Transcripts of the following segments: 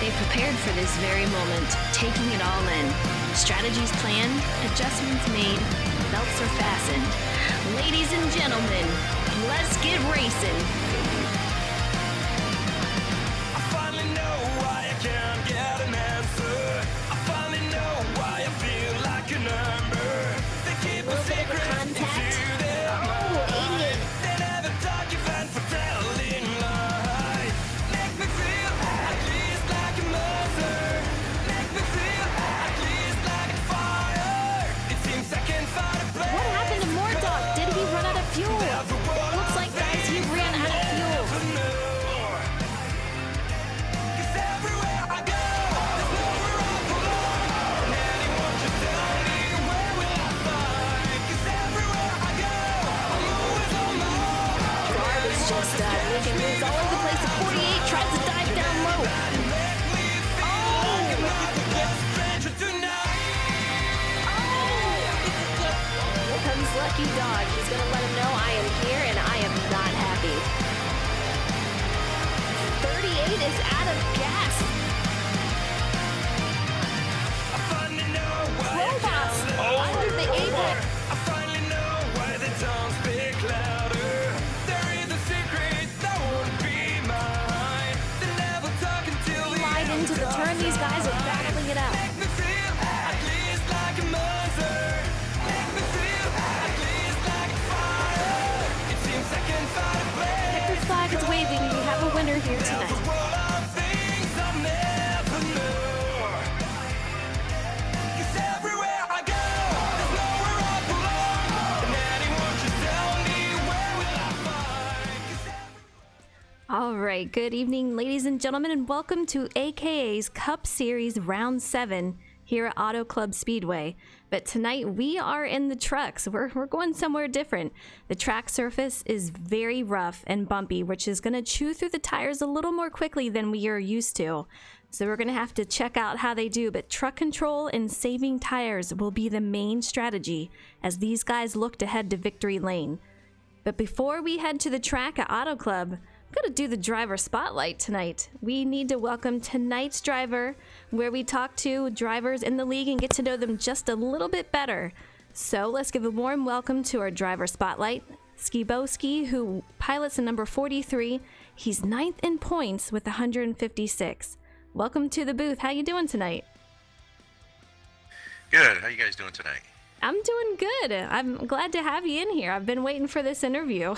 They've prepared for this very moment, taking it all in. Strategies planned, adjustments made, belts are fastened. Ladies and gentlemen, let's get racing. I finally know why I can't get an answer. I finally know why I feel like a number. They keep a secret into their own. They never talk even for telling lies. Make me feel at least like a mother. Make me feel at least like a fire. It seems I can find a place. What happened to Mordok? Did he run out of fuel? Looks like, guys, he ran out of fuel. Just making moves all over the place. The 48 tries to dive down low. Here comes Lucky Dog. He's going to let him know I am here and I am not happy. 38 is out of gas. Robots under the apex. I finally know why they don't speak louder. There is a secret that won't be mine. They never talk until the Slide into the turn. These guys are battling it out. Make me feel at least like a mother. Make me feel at least like a fire. It seems I can find a place. Checkered flag is waving. We have a winner here tonight. The world of things I never knew. 'Cause everywhere I go, there's nowhere I belong. And anyone should tell me where will I find? 'Cause All right, good evening, ladies and gentlemen, and welcome to AKA's Cup Series Round 7 here at Auto Club Speedway. But tonight we are in the trucks. We're going somewhere different. The track surface is very rough and bumpy, which is going to chew through the tires a little more quickly than we are used to. So we're going to have to check out how they do, but truck control and saving tires will be the main strategy as these guys look to head to victory lane. But before we head to the track at Auto Club, I'm going to do the driver spotlight tonight. We need to welcome tonight's driver, where we talk to drivers in the league and get to know them just a little bit better. So let's give a warm welcome to our driver spotlight, Skiboski, who pilots the number 43. He's 9th in points with 156. Welcome to the booth. How you doing tonight? Good. How you guys doing tonight? I'm doing good. I'm glad to have you in here. I've been waiting for this interview.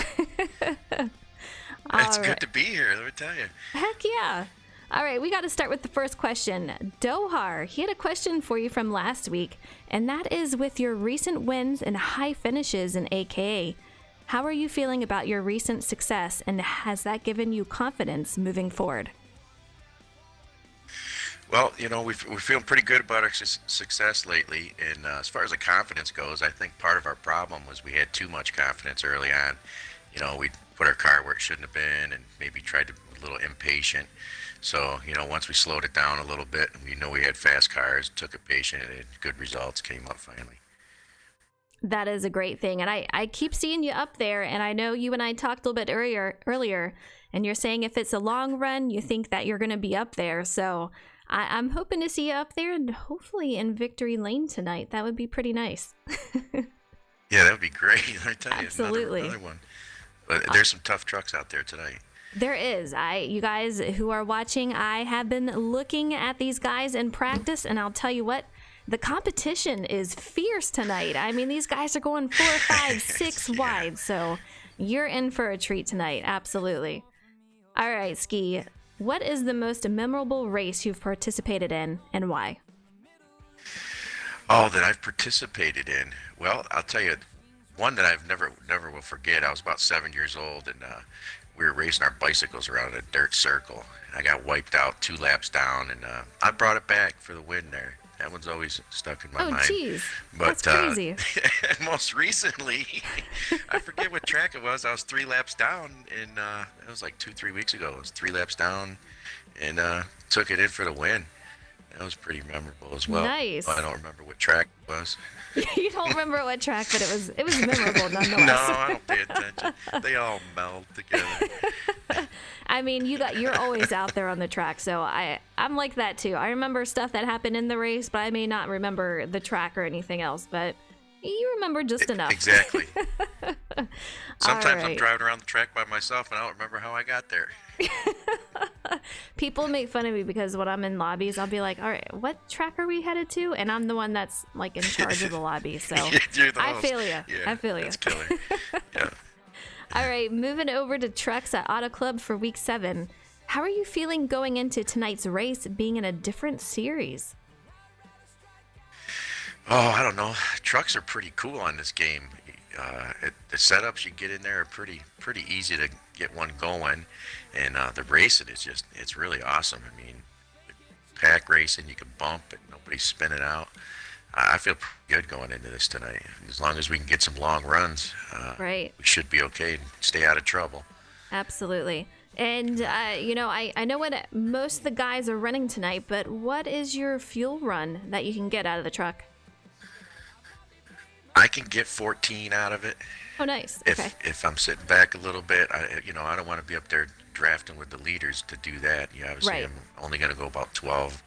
It's All good right. to be here, let me tell you. Heck yeah. All right, we got to start with the first question. Dohar, he had a question for you from last week, and that is with your recent wins and high finishes in AKA. How are you feeling about your recent success, and has that given you confidence moving forward? Well, you know, we're feeling pretty good about our success lately, and as far as the confidence goes, I think part of our problem was we had too much confidence early on. You know, we put our car where it shouldn't have been and maybe tried to be a little impatient. So, you know, once we slowed it down a little bit, we know we had fast cars, took it patient, and good results came up finally. That is a great thing, and I keep seeing you up there, and I know you and I talked a little bit earlier, and you're saying if it's a long run, you think that you're going to be up there, so I'm hoping to see you up there and hopefully in victory lane tonight. That would be pretty nice. Yeah, that would be great. I tell you, Absolutely. another one. But there's some tough trucks out there tonight. There is. You guys who are watching, I have been looking at these guys in practice, and I'll tell you what, the competition is fierce tonight. I mean, these guys are going 4, 5, 6 wide, so you're in for a treat tonight. Absolutely. All right, Ski, what is the most memorable race you've participated in, and why? Oh, that I've participated in. Well, I'll tell you, one that I've never will forget. I was about 7 years old, and we were racing our bicycles around a dirt circle. I got wiped out 2 laps down, and I brought it back for the win there. That one's always stuck in my Oh, mind. jeez. But That's crazy. most recently, I forget what track it was. I was 3 laps down, and it was like 2-3 weeks ago. I was 3 laps down, and took it in for the win. That was pretty memorable as well. Nice. But I don't remember what track it was. You don't remember what track, but it was memorable nonetheless. No, I don't pay attention. They all meld together. I mean, you're always out there on the track, so I'm like that too. I remember stuff that happened in the race, but I may not remember the track or anything else, but you remember just enough. Exactly. Sometimes I'm right. driving around the track by myself and I don't remember how I got there. People make fun of me because when I'm in lobbies, I'll be like, all right, what track are we headed to? And I'm the one that's like in charge of the lobby. So You're the I host. feel you. Yeah, I feel you. That's killer. Yeah. All right, moving over to trucks at Auto Club for week 7. How are you feeling going into tonight's race being in a different series? Oh, I don't know. Trucks are pretty cool on this game. The setups you get in there are pretty easy to get one going, and the racing is it's really awesome. I mean, pack racing, you can bump and nobody's spinning out. I feel pretty good going into this tonight. As long as we can get some long runs, Right. we should be okay and stay out of trouble. Absolutely. And, I know what most of the guys are running tonight, but what is your fuel run that you can get out of the truck? I can get 14 out of it. Oh, nice. If Okay. if I'm sitting back a little bit, I don't want to be up there drafting with the leaders to do that. Yeah, obviously Right. I'm only going to go about 12.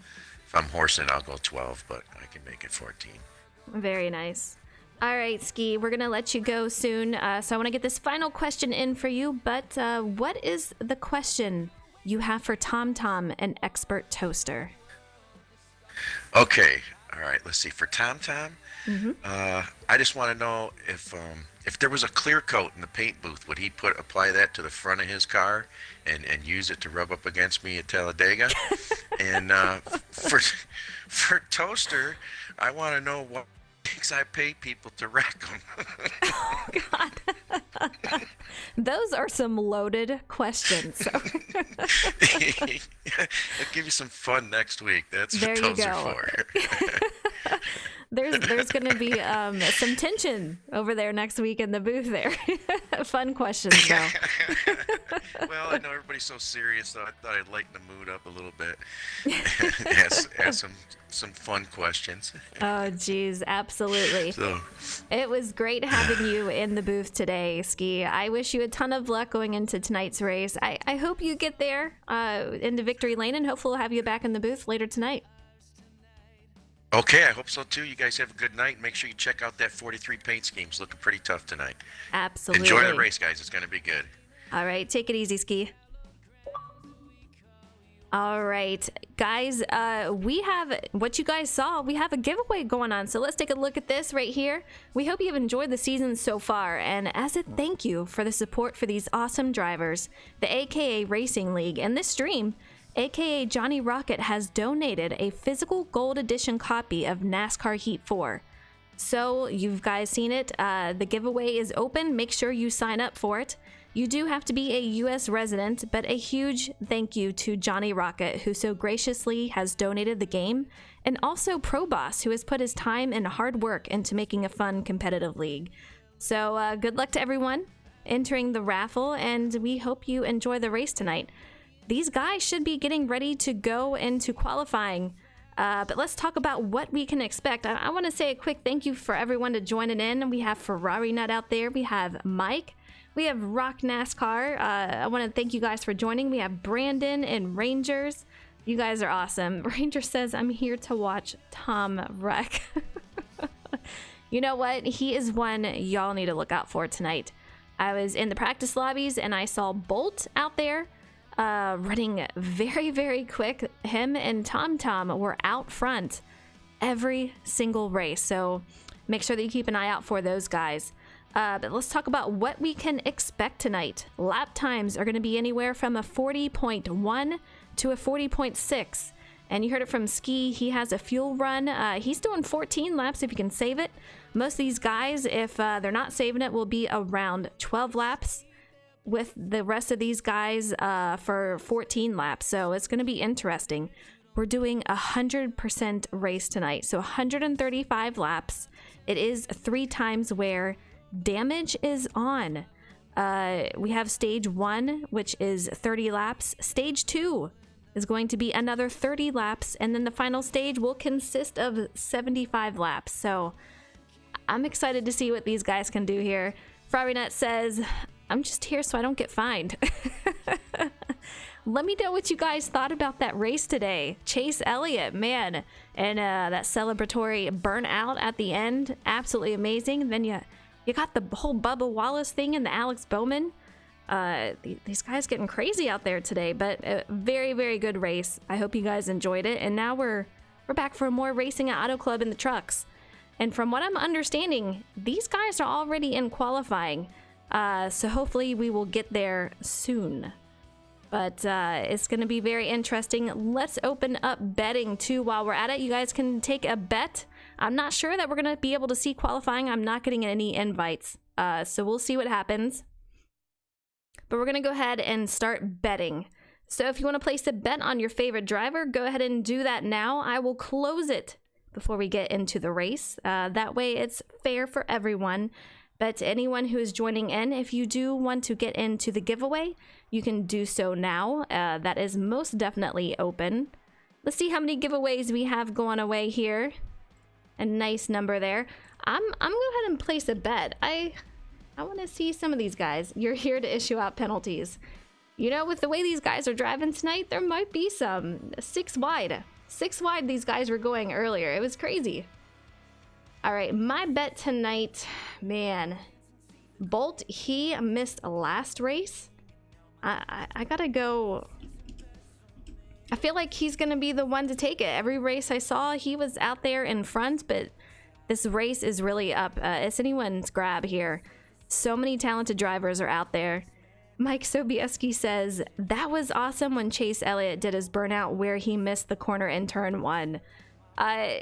If I'm horsing, I'll go 12, but I can make it 14. Very nice. All right, Ski, we're going to let you go soon. So I want to get this final question in for you, but what is the question you have for Tom Tom, an expert toaster? Okay, all right. Let's see. For Tom Tom, I just want to know if there was a clear coat in the paint booth, would he apply that to the front of his car and use it to rub up against me at Talladega? And for toaster, I want to know what things I pay people to wreck them. Those are some loaded questions. I'll give you some fun next week. That's There what you those are go. for. There's going to be some tension over there next week in the booth there. Fun questions, though. Well, I know everybody's so serious, so I thought I'd lighten the mood up a little bit. ask some fun questions. Oh, geez, absolutely. So, It was great having you in the booth today, Ski. I wish you a ton of luck going into tonight's race. I hope you get there into victory lane, and hopefully we'll have you back in the booth later tonight. okay, I hope so too. You guys have a good night. Make sure you check out that 43 paint scheme. It's looking pretty tough tonight. Absolutely. Enjoy the race, guys. It's going to be good. All right, take it easy, Ski. All right, guys, we have what you guys saw. We have a giveaway going on, so let's take a look at this right here. We hope you've enjoyed the season so far, and as a thank you for the support for these awesome drivers, the AKA Racing League and this stream, AKA Johnny Rocket has donated a physical gold edition copy of NASCAR Heat 4. So you've guys seen it. The giveaway is open. Make sure you sign up for it. You do have to be a U.S. resident, but a huge thank you to Johnny Rocket, who so graciously has donated the game, and also Pro Boss, who has put his time and hard work into making a fun competitive league. So good luck to everyone entering the raffle, and we hope you enjoy the race tonight. These guys should be getting ready to go into qualifying. But let's talk about what we can expect. I want to say a quick thank you for everyone to joining in. We have Ferrari Nut out there. We have Mike. We have Rock NASCAR. I want to thank you guys for joining. We have Brandon and Rangers. You guys are awesome. Ranger says, I'm here to watch Tom wreck. You know what? He is one y'all need to look out for tonight. I was in the practice lobbies and I saw Bolt out there running very, very quick. Him and Tom Tom were out front every single race. So make sure that you keep an eye out for those guys. But let's talk about what we can expect tonight. Lap times are going to be anywhere from a 40.1 to a 40.6. And you heard it from Ski. He has a fuel run. He's doing 14 laps if you can save it. Most of these guys, if they're not saving it, will be around 12 laps, with the rest of these guys for 14 laps. So it's going to be interesting. We're doing 100% race tonight. So 135 laps. It is 3 times wear. Damage is on. We have stage 1, which is 30 laps. Stage 2 is going to be another 30 laps. And then the final stage will consist of 75 laps. So I'm excited to see what these guys can do here. Ferrari Nut says, I'm just here so I don't get fined. Let me know what you guys thought about that race today. Chase Elliott, man, and that celebratory burnout at the end, absolutely amazing. And then you got the whole Bubba Wallace thing and the Alex Bowman. These guys getting crazy out there today, but a very, very good race. I hope you guys enjoyed it. And now we're back for more racing at Auto Club in the trucks. And from what I'm understanding, these guys are already in qualifying. So hopefully we will get there soon. But it's going to be very interesting. Let's open up betting too while we're at it. You guys can take a bet. I'm not sure that we're going to be able to see qualifying. I'm not getting any invites. So we'll see what happens. But we're going to go ahead and start betting. So if you want to place a bet on your favorite driver, go ahead and do that now. I will close it before we get into the race. That way it's fair for everyone. But to anyone who is joining in, if you do want to get into the giveaway, you can do so now. That is most definitely open. Let's see how many giveaways we have going away here. A nice number there. I'm gonna go ahead and place a bet. I want to see some of these guys. You're here to issue out penalties. You know, with the way these guys are driving tonight, there might be some 6 wide. 6 wide these guys were going earlier. It was crazy. All right, my bet tonight, man. Bolt, he missed last race. I gotta go. I feel like he's gonna be the one to take it. Every race I saw, he was out there in front, but this race is really up. It's anyone's grab here. So many talented drivers are out there. Mike Sobieski says, that was awesome when Chase Elliott did his burnout where he missed the corner in turn 1.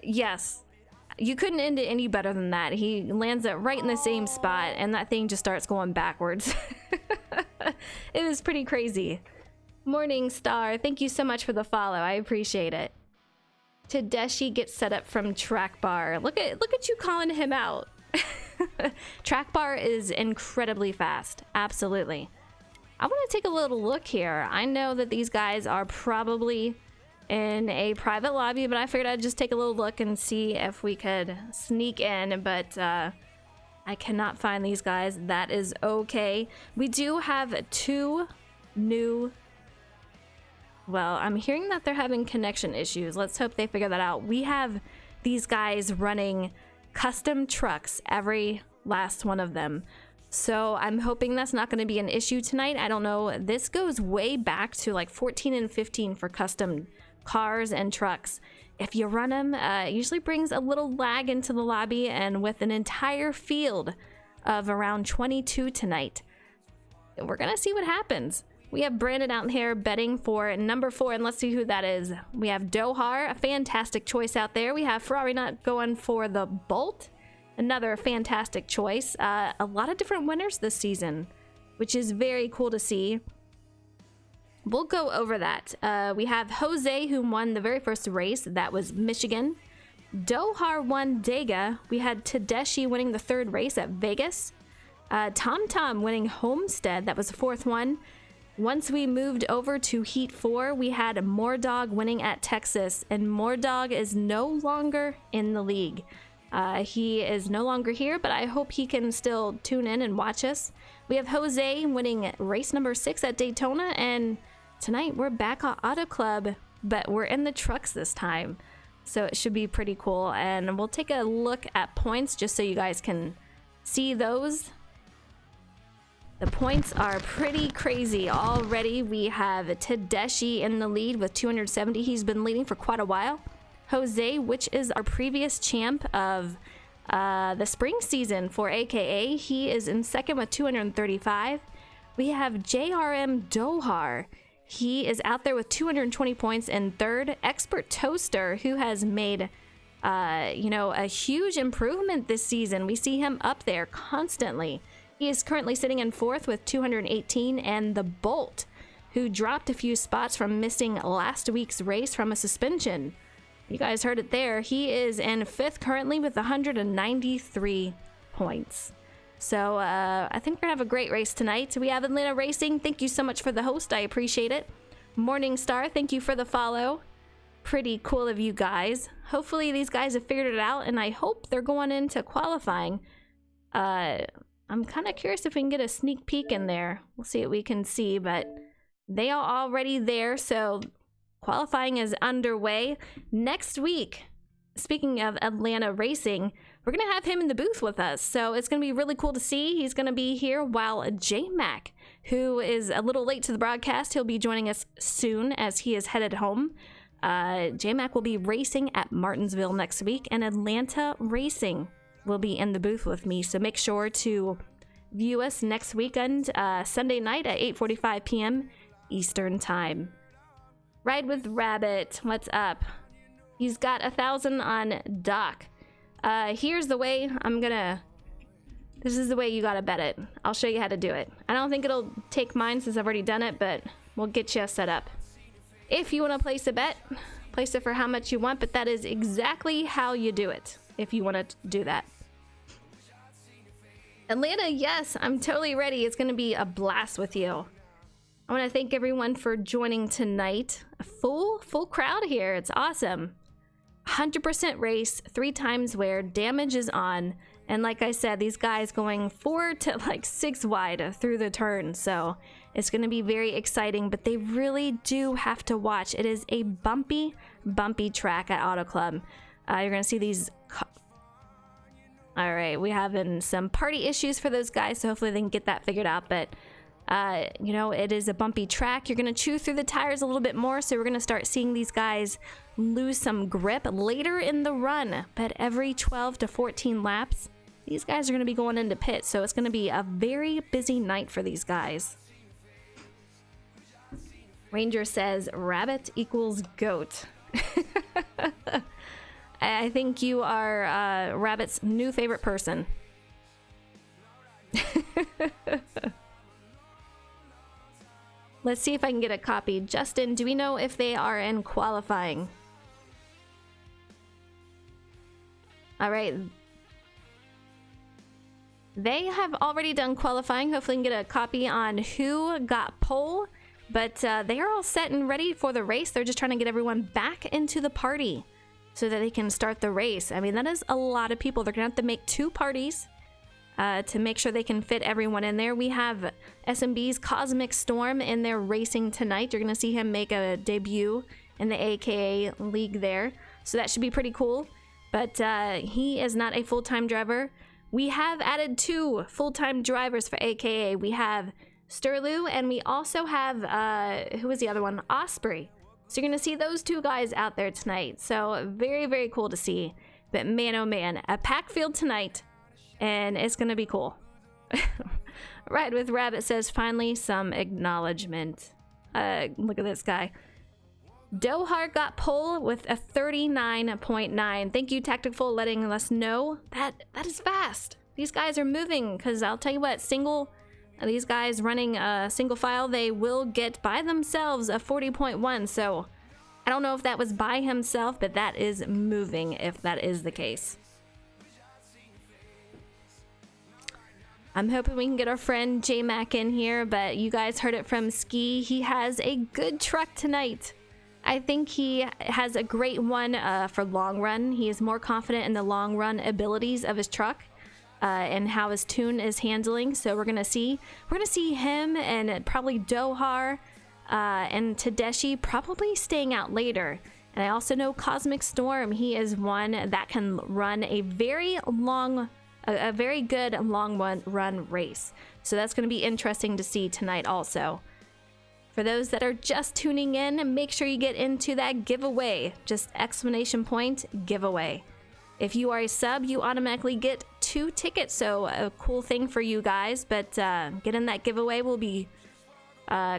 Yes. You couldn't end it any better than that. He lands it right in the same spot, and that thing just starts going backwards. It was pretty crazy. Morning Star, thank you so much for the follow. I appreciate it. Tedeschi gets set up from Track Bar. Look at you calling him out. Track Bar is incredibly fast. Absolutely. I want to take a little look here. I know that these guys are probably in a private lobby, but I figured I'd just take a little look and see if we could sneak in, but I cannot find these guys. That is okay. We do have 2 new... Well, I'm hearing that they're having connection issues. Let's hope they figure that out. We have these guys running custom trucks, every last one of them. So I'm hoping that's not going to be an issue tonight. I don't know. This goes way back to like 14 and 15 for custom cars and trucks. If you run them, it usually brings a little lag into the lobby, and with an entire field of around 22 tonight, we're going to see what happens. We have Brandon out here betting for number 4, and let's see who that is. We have Dohar, a fantastic choice out there. We have Ferrari not going for the Bolt, another fantastic choice. A lot of different winners this season, which is very cool to see. We'll go over that. We have Jose, who won the very first race. That was Michigan. Dohar won Dega. We had Tedeschi winning the 3rd race at Vegas. Tom winning Homestead. That was the 4th one. Once we moved over to Heat 4, we had Moordog winning at Texas, and Moordog is no longer in the league. He is no longer here, but I hope he can still tune in and watch us. We have Jose winning race number 6 at Daytona, and tonight we're back at Auto Club, but we're in the trucks this time, so it should be pretty cool. And we'll take a look at points just so you guys can see those. The points are pretty crazy already. We have Tedeschi in the lead with 270. He's been leading for quite a while. Jose, which is our previous champ of the spring season for AKA, he is in second with 235. We have JRM Dohar. He is out there with 220 points in third. Expert Toaster, who has made a huge improvement this season. We see him up there constantly. He is currently sitting in 4th with 218, and the Bolt, who dropped a few spots from missing last week's race from a suspension. You guys heard it there. He is in 5th currently with 193 points. So I think we're gonna have a great race tonight. We have Atlanta Racing. Thank you so much for the host. I appreciate it. Morning Star, thank you for the follow. Pretty cool of you guys. Hopefully these guys have figured it out, and I hope they're going into qualifying. I'm kind of curious if we can get a sneak peek in there. We'll see what we can see, but they are already there, so qualifying is underway. Next week, speaking of Atlanta racing, we're going to have him in the booth with us, so it's going to be really cool to see. He's going to be here while J-Mac, who is a little late to the broadcast, he'll be joining us soon as he is headed home. J-Mac will be racing at Martinsville next week, and Atlanta Racing will be in the booth with me, so make sure to view us next weekend, Sunday night at 8:45 p.m. Eastern Time. Ride with Rabbit, what's up? He's got 1,000 on Doc. Here's the way this is the way you gotta bet it. I'll show you how to do it. I don't think it'll take mine since I've already done it, but we'll get you set up. If you want to place a bet, place it for how much you want, but that is exactly how you do it if you want to do that. Atlanta, yes, I'm totally ready. It's going to be a blast with you. I want to thank everyone for joining tonight. A full crowd here. It's awesome. 100% race, 3 times wear, damage is on. And like I said, these guys going 4 to like 6 wide through the turn. So it's going to be very exciting, but they really do have to watch. It is a bumpy track at Auto Club. You're going to see these. All right, we having some party issues for those guys, so hopefully they can get that figured out. But you know, it is a bumpy track. You're going to chew through the tires a little bit more, so we're going to start seeing these guys lose some grip later in the run. But every 12 to 14 laps, these guys are going to be going into pit, so it's going to be a very busy night for these guys. Ranger says rabbit equals goat. I think you are Rabbit's new favorite person. Let's see if I can get a copy. Justin, do we know if they are in qualifying? All right. They have already done qualifying. Hopefully we can get a copy on who got pole. But they are all set and ready for the race. They're just trying to get everyone back into the party so that they can start the race. I mean, that is a lot of people. They're going to have to make 2 parties to make sure they can fit everyone in there. We have SMB's Cosmic Storm in there racing tonight. You're going to see him make a debut in the AKA League there. So that should be pretty cool. But he is not a full-time driver. We have added 2 full-time drivers for AKA. We have Sturlu, and we also have, who was the other one? Osprey. So you're going to see those 2 guys out there tonight. So very, very cool to see. But man, oh man, a pack field tonight, and it's going to be cool. Ride with Rabbit says, finally, some acknowledgement. Look at this guy. Dohar got pole with a 39.9. Thank you, Tactical, letting us know. That is fast. These guys are moving, because I'll tell you what, these guys running a single file, they will get by themselves a 40.1. So I don't know if that was by himself, but that is moving if that is the case. I'm hoping we can get our friend J-Mac in here, but you guys heard it from Ski. He has a good truck tonight. I think he has a great one for long run. He is more confident in the long run abilities of his truck. And how his tune is handling. So we're gonna see him and probably Dohar and Tedeschi probably staying out later. And I also know Cosmic Storm, he is one that can run a very good long run race. So that's gonna be interesting to see tonight also. For those that are just tuning in, make sure you get into that giveaway. Just exclamation point giveaway. If you are a sub, you automatically get 2 tickets, so a cool thing for you guys. But get in that giveaway. We'll be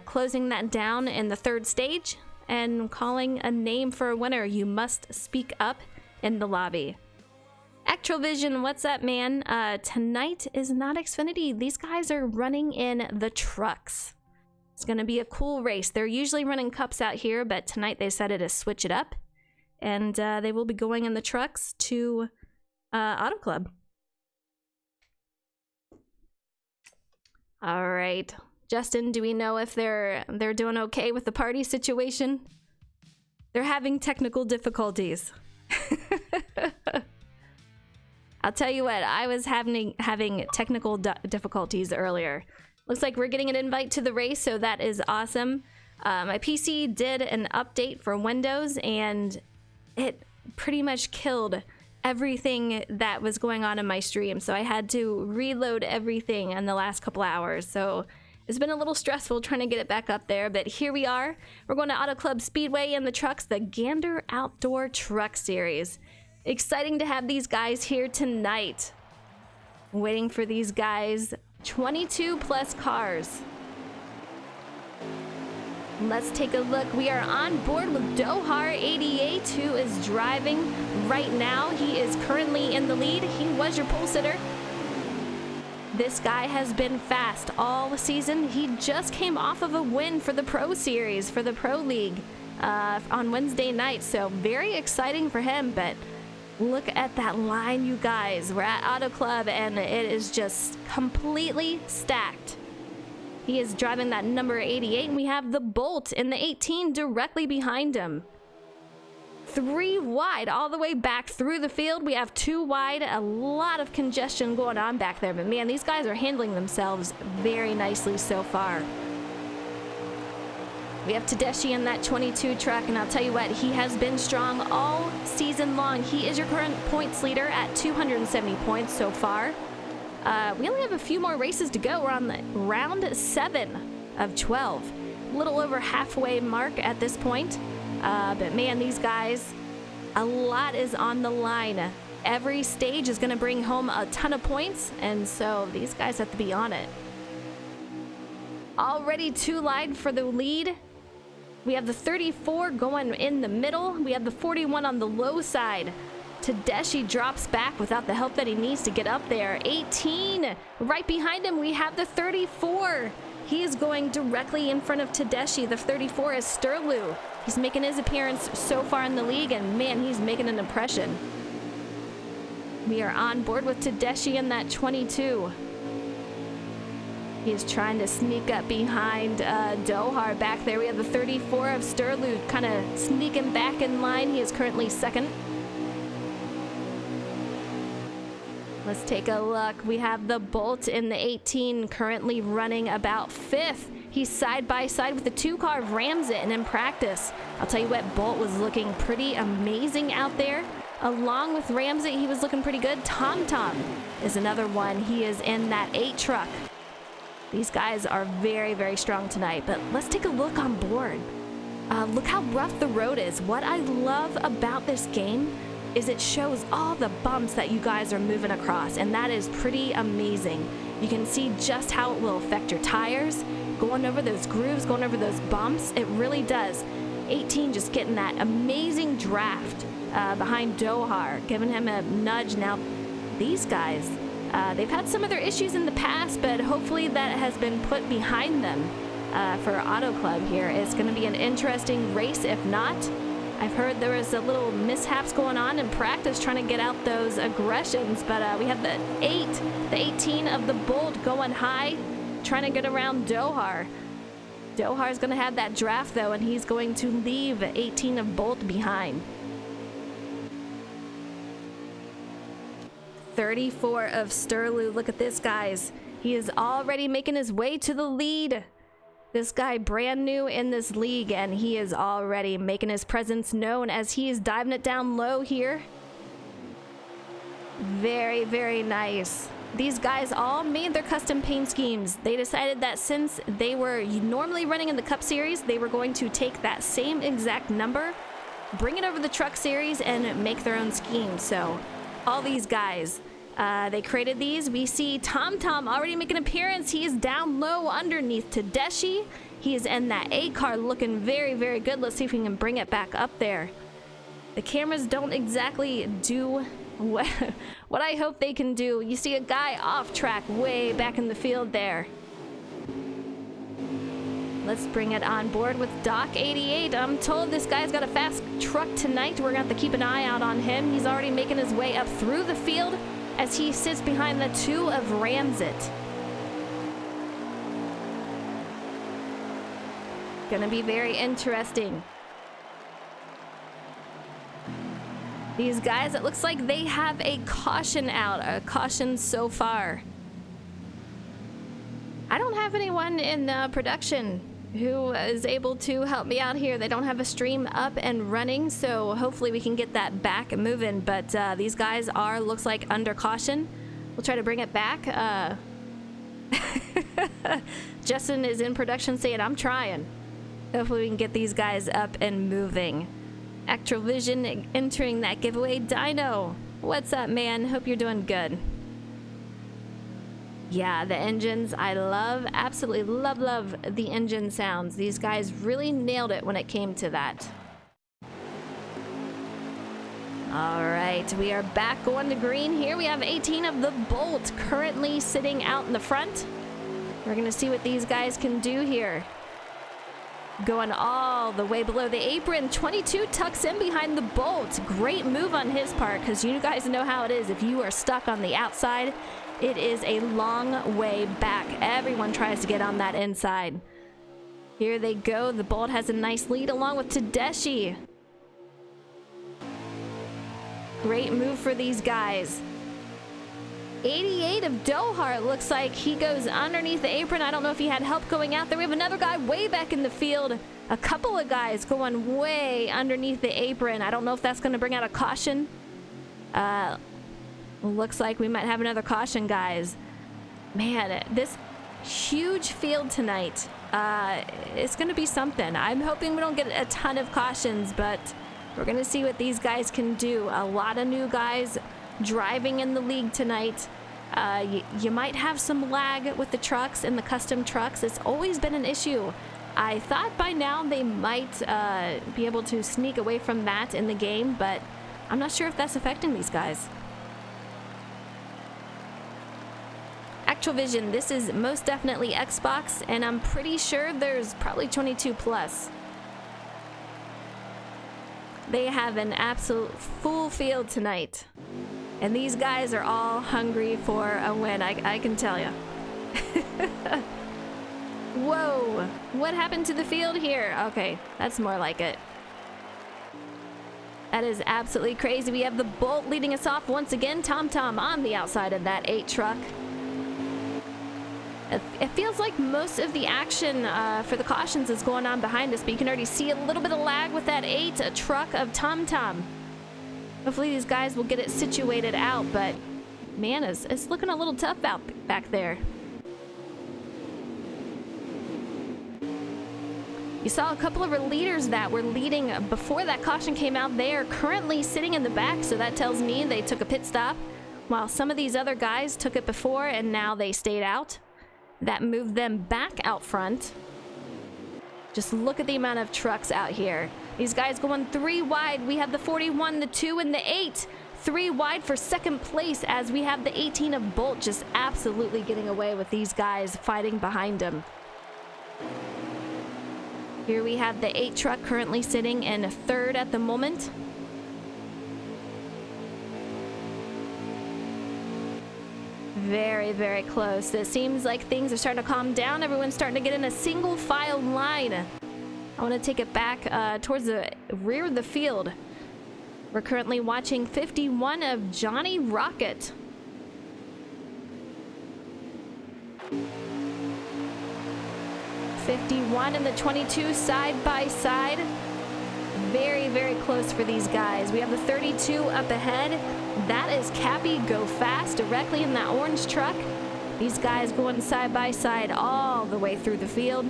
closing that down in the 3rd stage and calling a name for a winner. You must speak up in the lobby. Actrovision, what's up, man? Tonight is not Xfinity. These guys are running in the trucks. It's going to be a cool race. They're usually running cups out here, but tonight they decided to switch it up. And they will be going in the trucks to Auto Club. All right. Justin, do we know if they're doing okay with the party situation? They're having technical difficulties. I'll tell you what, I was having technical difficulties earlier. Looks like we're getting an invite to the race, so that is awesome. My PC did an update for Windows, and it pretty much killed everything that was going on in my stream. So I had to reload everything in the last couple hours. So it's been a little stressful trying to get it back up there, but here we are. We're going to Auto Club Speedway in the trucks, the Gander Outdoor Truck Series. Exciting to have these guys here tonight. Waiting for these guys. 22 plus cars. Let's take a look. We are on board with Dohar88, who is driving right now. He is currently in the lead. He was your pole sitter. This guy has been fast all season. He just came off of a win for the Pro Series, for the Pro League on Wednesday night. So very exciting for him, but look at that line, you guys. We're at Auto Club, and it is just completely stacked. He is driving that number 88, and we have the Bolt in the 18 directly behind him. 3 wide all the way back through the field. We have 2 wide, a lot of congestion going on back there. But man, these guys are handling themselves very nicely so far. We have Tedeschi in that 22 truck, and I'll tell you what, he has been strong all season long. He is your current points leader at 270 points so far. We only have a few more races to go. We're on the round 7 of 12. A little over halfway mark at this point. But man, these guys, a lot is on the line. Every stage is going to bring home a ton of points, and so these guys have to be on it. Already 2 wide for the lead. We have the 34 going in the middle. We have the 41 on the low side. Tedeschi drops back without the help that he needs to get up there. 18 right behind him. We have the 34. He is going directly in front of Tedeschi. The 34 is Sterlu. He's making his appearance so far in the league, and man, he's making an impression. We are on board with Tedeschi in that 22. He is trying to sneak up behind Dohar back there. We have the 34 of Sterlu kind of sneaking back in line. He is currently second. Let's take a look. We have the Bolt in the 18 currently running about 5th. He's side by side with the 2 car of Ramsey, and in practice, I'll tell you what, Bolt was looking pretty amazing out there. Along with Ramsey, he was looking pretty good. Tom is another one. He is in that 8 truck. These guys are very, very strong tonight, but let's take a look on board. Look how rough the road is. What I love about this game is it shows all the bumps that you guys are moving across, and that is pretty amazing. You can see just how it will affect your tires, going over those grooves, going over those bumps. It really does. 18 just getting that amazing draft behind Dohar, giving him a nudge. Now, these guys, they've had some of their issues in the past, but hopefully that has been put behind them for Auto Club here. It's going to be an interesting race. If not, I've heard there was a little mishaps going on in practice trying to get out those aggressions, but we have the 18 of the Bolt going high, trying to get around Dohar. Dohar's going to have that draft, though, and he's going to leave 18 of Bolt behind. 34 of Sterlu. Look at this, guys. He is already making his way to the lead. This guy brand new in this league, and he is already making his presence known as he is diving it down low here. Very, very nice. These guys all made their custom paint schemes. They decided that since they were normally running in the Cup Series, they were going to take that same exact number, bring it over the Truck Series, and make their own scheme. So all these guys, they created these. We see Tom already make an appearance. He is down low underneath Tedeschi. He is in that A car looking very, very good. Let's see if we can bring it back up there. The cameras don't exactly do what I hope they can do. You see a guy off track way back in the field there. Let's bring it on board with Doc88. I'm told this guy's got a fast truck tonight. We're going to have to keep an eye out on him. He's already making his way up through the field as he sits behind the 2 of Ramsett. Gonna be very interesting. These guys, it looks like they have a caution out, a caution so far. I don't have anyone in production who is able to help me out here. They don't have a stream up and running, so hopefully we can get that back moving. But these guys are, looks like, under caution. We'll try to bring it back. Justin is in production saying, I'm trying. Hopefully we can get these guys up and moving. Actrovision entering that giveaway. Dino, what's up, man? Hope you're doing good. Yeah, the engines, I love, absolutely love the engine sounds. These guys really nailed it when it came to that. All right, we are back going to green here. We have 18 of the Bolt currently sitting out in the front. We're gonna see what these guys can do here. Going all the way below the apron. 22 tucks in behind the Bolt. Great move on his part, because you guys know how it is. If you are stuck on the outside, it is a long way back. Everyone tries to get on that inside. Here they go. The Bolt has a nice lead along with Tedeschi. Great move for these guys. 88 of Dohar, looks like he goes underneath the apron. I don't know if he had help going out there. We have another guy way back in the field. A couple of guys going way underneath the apron. I don't know if that's going to bring out a caution. Looks like we might have another caution, guys. Man, this huge field tonight. It's going to be something. I'm hoping we don't get a ton of cautions, but we're going to see what these guys can do. A lot of new guys driving in the league tonight. You might have some lag with the trucks and the custom trucks. It's always been an issue. I thought by now they might be able to sneak away from that in the game, but I'm not sure if that's affecting these guys. Actrovision, this is most definitely Xbox, and I'm pretty sure there's probably 22 plus. They have an absolute full field tonight. And these guys are all hungry for a win, I can tell you. Whoa, what happened to the field here? Okay, that's more like it. That is absolutely crazy. We have the Bolt leading us off once again. TomTom on the outside of that 8 truck. It feels like most of the action for the cautions is going on behind us, but you can already see a little bit of lag with that 8 truck of TomTom. Hopefully these guys will get it situated out, but man, it's looking a little tough out back there. You saw a couple of our leaders that were leading before that caution came out. They are currently sitting in the back, so that tells me they took a pit stop, while some of these other guys took it before and now they stayed out. That moved them back out front. Just look at the amount of trucks out here. These guys going 3 wide. We have the 41, the 2, and the 8. 3 wide for second place, as we have the 18 of Bolt just absolutely getting away with these guys fighting behind him. Here we have the 8 truck currently sitting in 3rd at the moment. Very, very close. It seems like things are starting to calm down. Everyone's starting to get in a single file line. I want to take it back towards the rear of the field. We're currently watching 51 of Johnny Rocket. '51 and the 22 side by side. Very, very close for these guys. We have the 32 up ahead. That is Cappy Go Fast directly in that orange truck. These guys going side by side all the way through the field.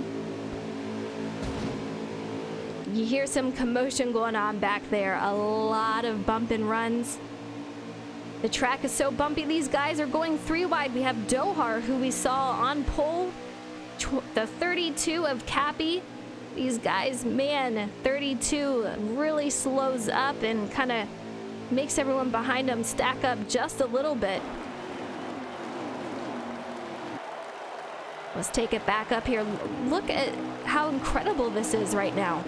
You hear some commotion going on back there. A lot of bump and runs. The track is so bumpy. These guys are going 3 wide. We have Dohar, who we saw on pole. The 32 of Cappy. These guys, man, 32 really slows up and kind of makes everyone behind them stack up just a little bit. Let's take it back up here. Look at how incredible this is right now.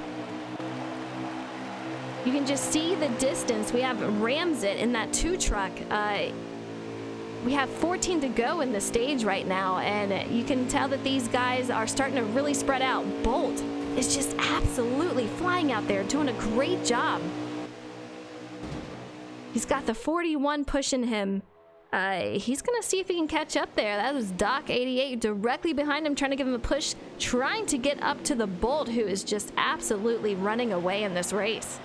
You can just see the distance. We have Ramsett in that 2 truck. We have 14 to go in the stage right now, and you can tell that these guys are starting to really spread out. Bolt is just absolutely flying out there, doing a great job. He's got the 41 pushing him. He's gonna see if he can catch up there. That was Doc 88 directly behind him, trying to give him a push, trying to get up to the Bolt, who is just absolutely running away in this race.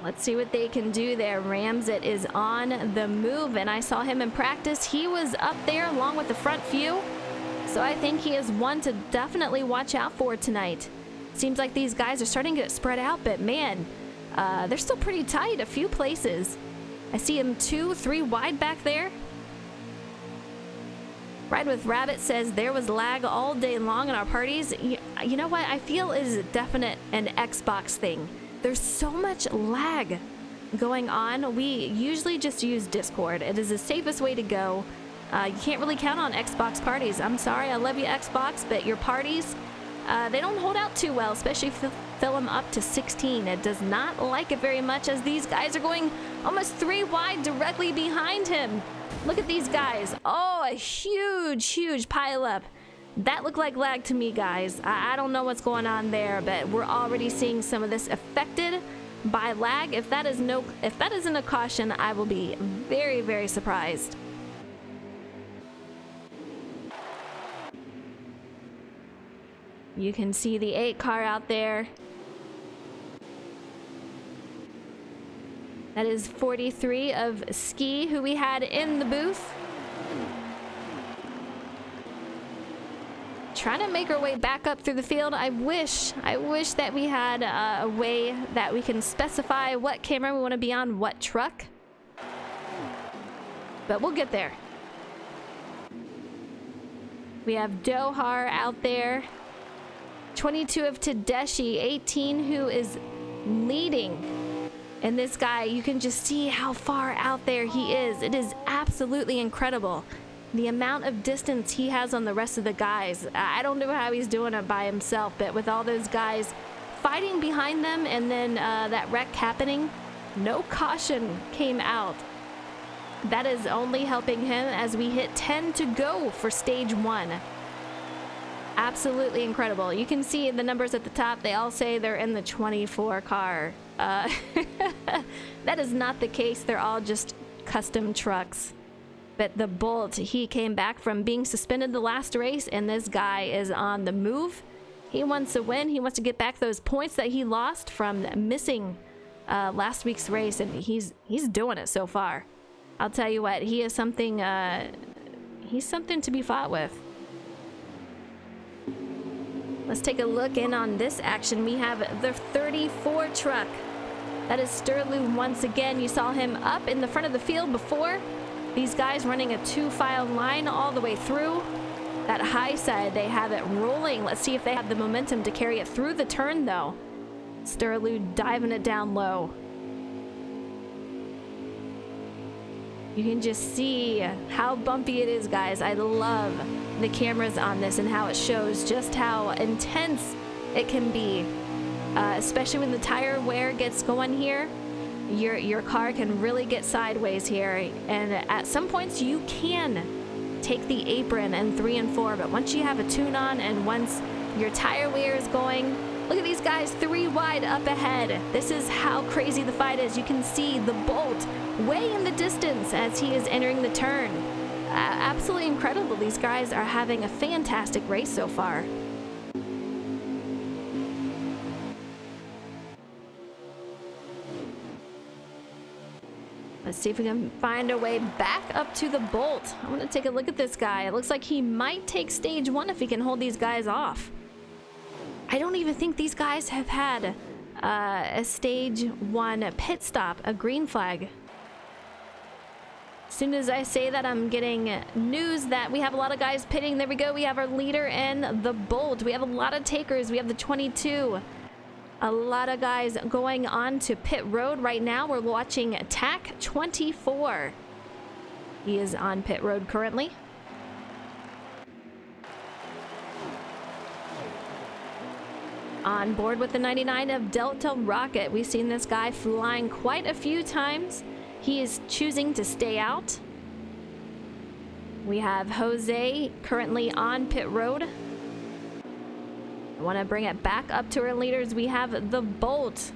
Let's see what they can do there. Ramsett is on the move, and I saw him in practice. He was up there along with the front few, so I think he is one to definitely watch out for tonight. Seems like these guys are starting to get spread out, but man, they're still pretty tight a few places. I see him 2-3 wide back there. Ride with Rabbit says there was lag all day long in our parties. You know what I feel is definite an Xbox thing. There's so much lag going on. We usually just use Discord. It is the safest way to go. You can't really count on Xbox parties. I'm sorry, I love you Xbox, but your parties, they don't hold out too well, especially if you fill them up to 16. It does not like it very much, as these guys are going almost 3 wide directly behind him. Look at these guys. Oh, a huge pile up. That looked like lag to me, guys. I don't know what's going on there, but we're already seeing some of this affected by lag. If that isn't a caution, I will be very, very surprised. You can see the 8 car out there. That is 43 of Ski, who we had in the booth. Trying to make our way back up through the field. I wish that we had a way that we can specify what camera we want to be on what truck. But we'll get there. We have Dohar out there. 22 of Tedeschi, 18 who is leading. And this guy, you can just see how far out there he is. It is absolutely incredible. The amount of distance he has on the rest of the guys. I don't know how he's doing it by himself, but with all those guys fighting behind them and then that wreck happening, no caution came out. That is only helping him as we hit 10 to go for stage 1. Absolutely incredible. You can see the numbers at the top. They all say they're in the 24 car. That is not the case. They're all just custom trucks. But the Bolt, he came back from being suspended the last race, and this guy is on the move. He wants to win. He wants to get back those points that he lost from missing last week's race, and he's doing it so far. I'll tell you what, he is something. He's something to be fought with. Let's take a look in on this action. We have the 34 truck. That is Sterling once again. You saw him up in the front of the field before. These guys running a 2-file line all the way through. That high side, they have it rolling. Let's see if they have the momentum to carry it through the turn, though. Sterling diving it down low. You can just see how bumpy it is, guys. I love the cameras on this and how it shows just how intense it can be. Especially when the tire wear gets going here. Your car can really get sideways here, and at some points you can take the apron in 3 and 4, but once you have a tune on and once your tire wear is going, look at these guys 3 wide up ahead. This is how crazy the fight is. You can see the Bolt way in the distance as he is entering the turn. Absolutely incredible. These guys are having a fantastic race so far. Let's see if we can find our way back up to the Bolt. I'm going to take a look at this guy. It looks like he might take stage 1 if he can hold these guys off. I don't even think these guys have had a stage 1 pit stop, a green flag. As soon as I say that, I'm getting news that we have a lot of guys pitting. There we go. We have our leader in the Bolt. We have a lot of takers. We have the 22. A lot of guys going on to pit road right now. We're watching TAC 24. He is on pit road currently. On board with the 99 of Delta Rocket. We've seen this guy flying quite a few times. He is choosing to stay out. We have Jose currently on pit road. I want to bring it back up to our leaders. We have the Bolt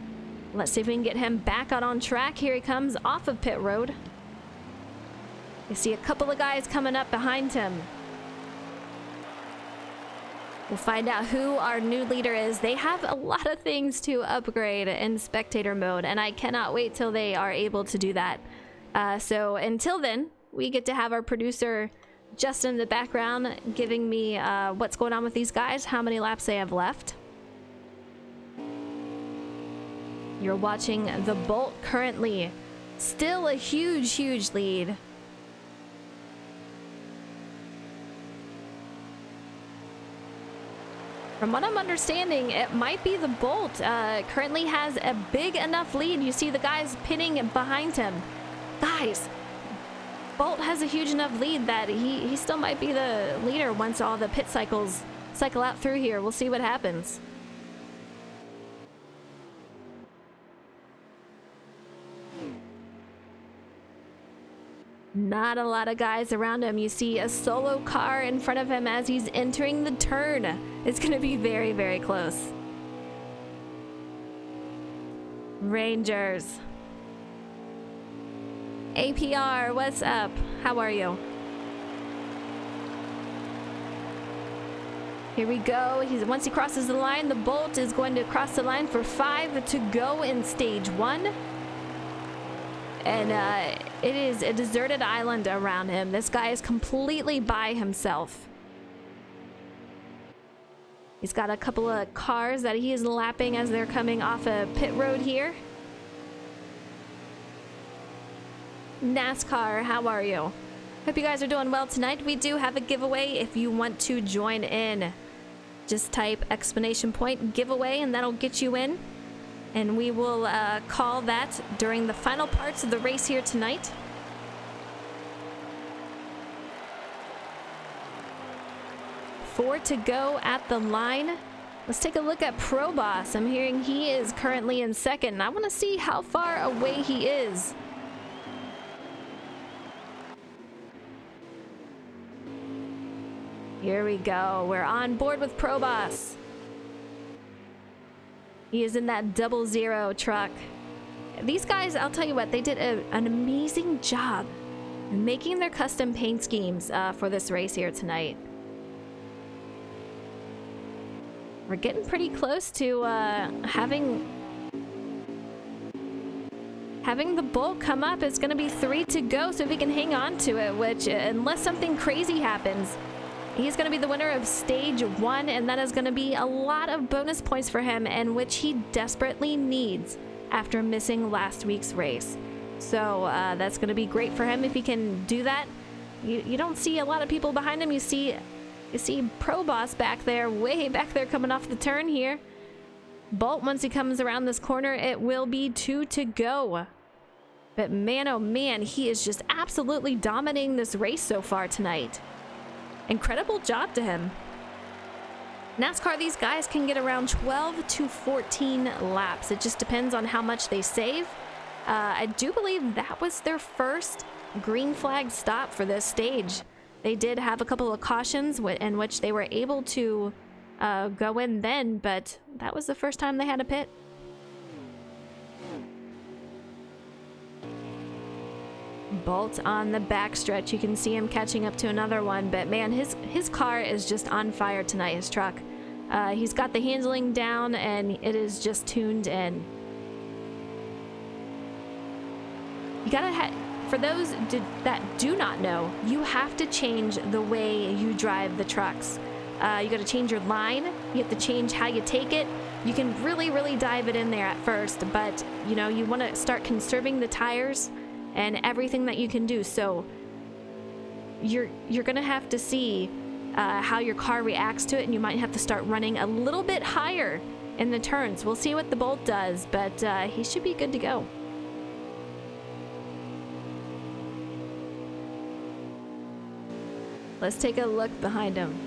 Let's see if we can get him back out on track. Here he comes off of pit road. You see a couple of guys coming up behind him. We'll find out who our new leader is. They have a lot of things to upgrade in spectator mode, and I cannot wait till they are able to do that. So until then, we get to have our producer Justin in the background giving me what's going on with these guys, how many laps they have left. You're watching the Bolt currently. Still a huge, huge lead. From what I'm understanding, it might be the Bolt currently has a big enough lead. You see the guys pinning behind him. Guys, Bolt has a huge enough lead that he still might be the leader once all the pit cycles cycle out through here. We'll see what happens. Not a lot of guys around him. You see a solo car in front of him as he's entering the turn. It's going to be very, very close. Rangers. APR, what's up? How are you? Here we go. Once he crosses the line, the Bolt is going to cross the line for 5 to go in stage 1. And it is a deserted island around him. This guy is completely by himself. He's got a couple of cars that he is lapping as they're coming off a pit road here. NASCAR, how are you? Hope you guys are doing well tonight. We do have a giveaway if you want to join in. Just type exclamation point giveaway and that'll get you in. And we will call that during the final parts of the race here tonight. Four to go at the line. Let's take a look at Pro Boss. I'm hearing he is currently in second. And I want to see how far away he is. Here we go. We're on board with Pro Boss. He is in that 00 truck. These guys, I'll tell you what, they did an amazing job making their custom paint schemes for this race here tonight. We're getting pretty close to having the Bolt come up. It's going to be 3 to go, so if he can hang on to it, which unless something crazy happens, he's going to be the winner of stage 1, and that is going to be a lot of bonus points for him, and which he desperately needs after missing last week's race. So that's going to be great for him if he can do that. You don't see a lot of people behind him. You see Pro Boss back there, way back there, coming off the turn here. Bolt, once he comes around this corner, it will be 2 to go. But man, oh man, he is just absolutely dominating this race so far tonight. Incredible job to him. NASCAR, these guys can get around 12 to 14 laps. It just depends on how much they save. I do believe that was their first green flag stop for this stage. They did have a couple of cautions in which they were able to go in then, but that was the first time they had a pit. Bolt on the backstretch. You can see him catching up to another one, but man, his car is just on fire tonight, his truck. He's got the handling down and it is just tuned in. You gotta for those that do not know, you have to change the way you drive the trucks. You gotta change your line, you have to change how you take it. You can really dive it in there at first, but you know, you want to start conserving the tires and everything that you can do. So you're gonna have to see how your car reacts to it, and you might have to start running a little bit higher in the turns. We'll see what the Bolt does, but he should be good to go. Let's take a look behind him.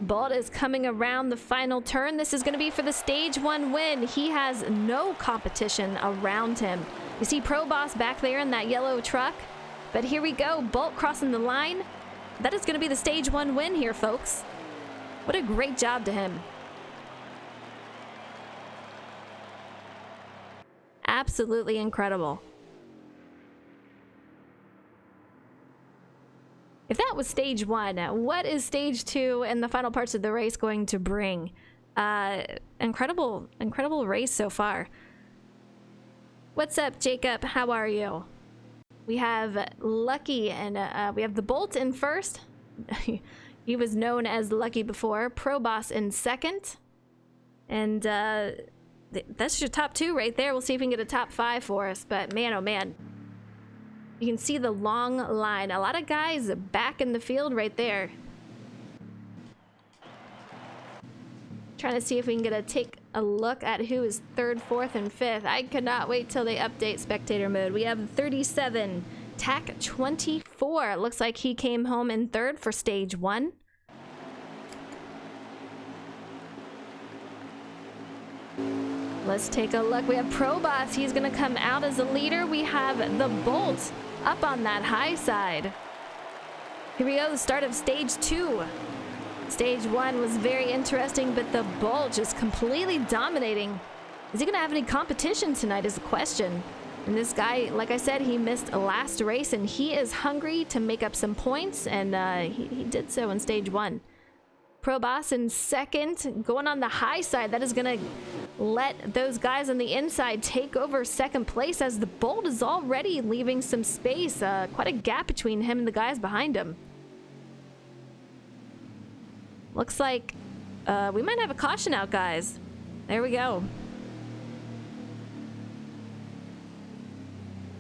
Bolt is coming around the final turn. This is going to be for the stage 1 win. He has no competition around him. You see Pro Boss back there in that yellow truck. But here we go. Bolt crossing the line. That is going to be the stage 1 win here, folks. What a great job to him. Absolutely incredible. If that was stage 1, what is stage 2 and the final parts of the race going to bring? Incredible race so far. What's up, Jacob? How are you? We have Lucky and we have the Bolt in first. He was known as Lucky before. Pro Boss in second. And that's your top 2 right there. We'll see if we can get a top 5 for us. But man, oh man. You can see the long line. A lot of guys back in the field right there. Trying to see if we can take a look at who is 3rd, 4th, and 5th. I could not wait till they update spectator mode. We have 37, TAC 24. It looks like he came home in 3rd for stage 1. Let's take a look. We have Pro Boss. He's going to come out as a leader. We have the Bolt up on that high side. Here we go, the start of stage 2. Stage 1 was very interesting, but the Bolt just completely dominating. Is he going to have any competition tonight is the question. And this guy, like I said, he missed a last race, and he is hungry to make up some points, and he did so in stage 1. Pro Boss in second, going on the high side. That is going to let those guys on the inside take over second place, as the Bolt is already leaving some space, quite a gap between him and the guys behind him. Looks like we might have a caution out, guys. There we go.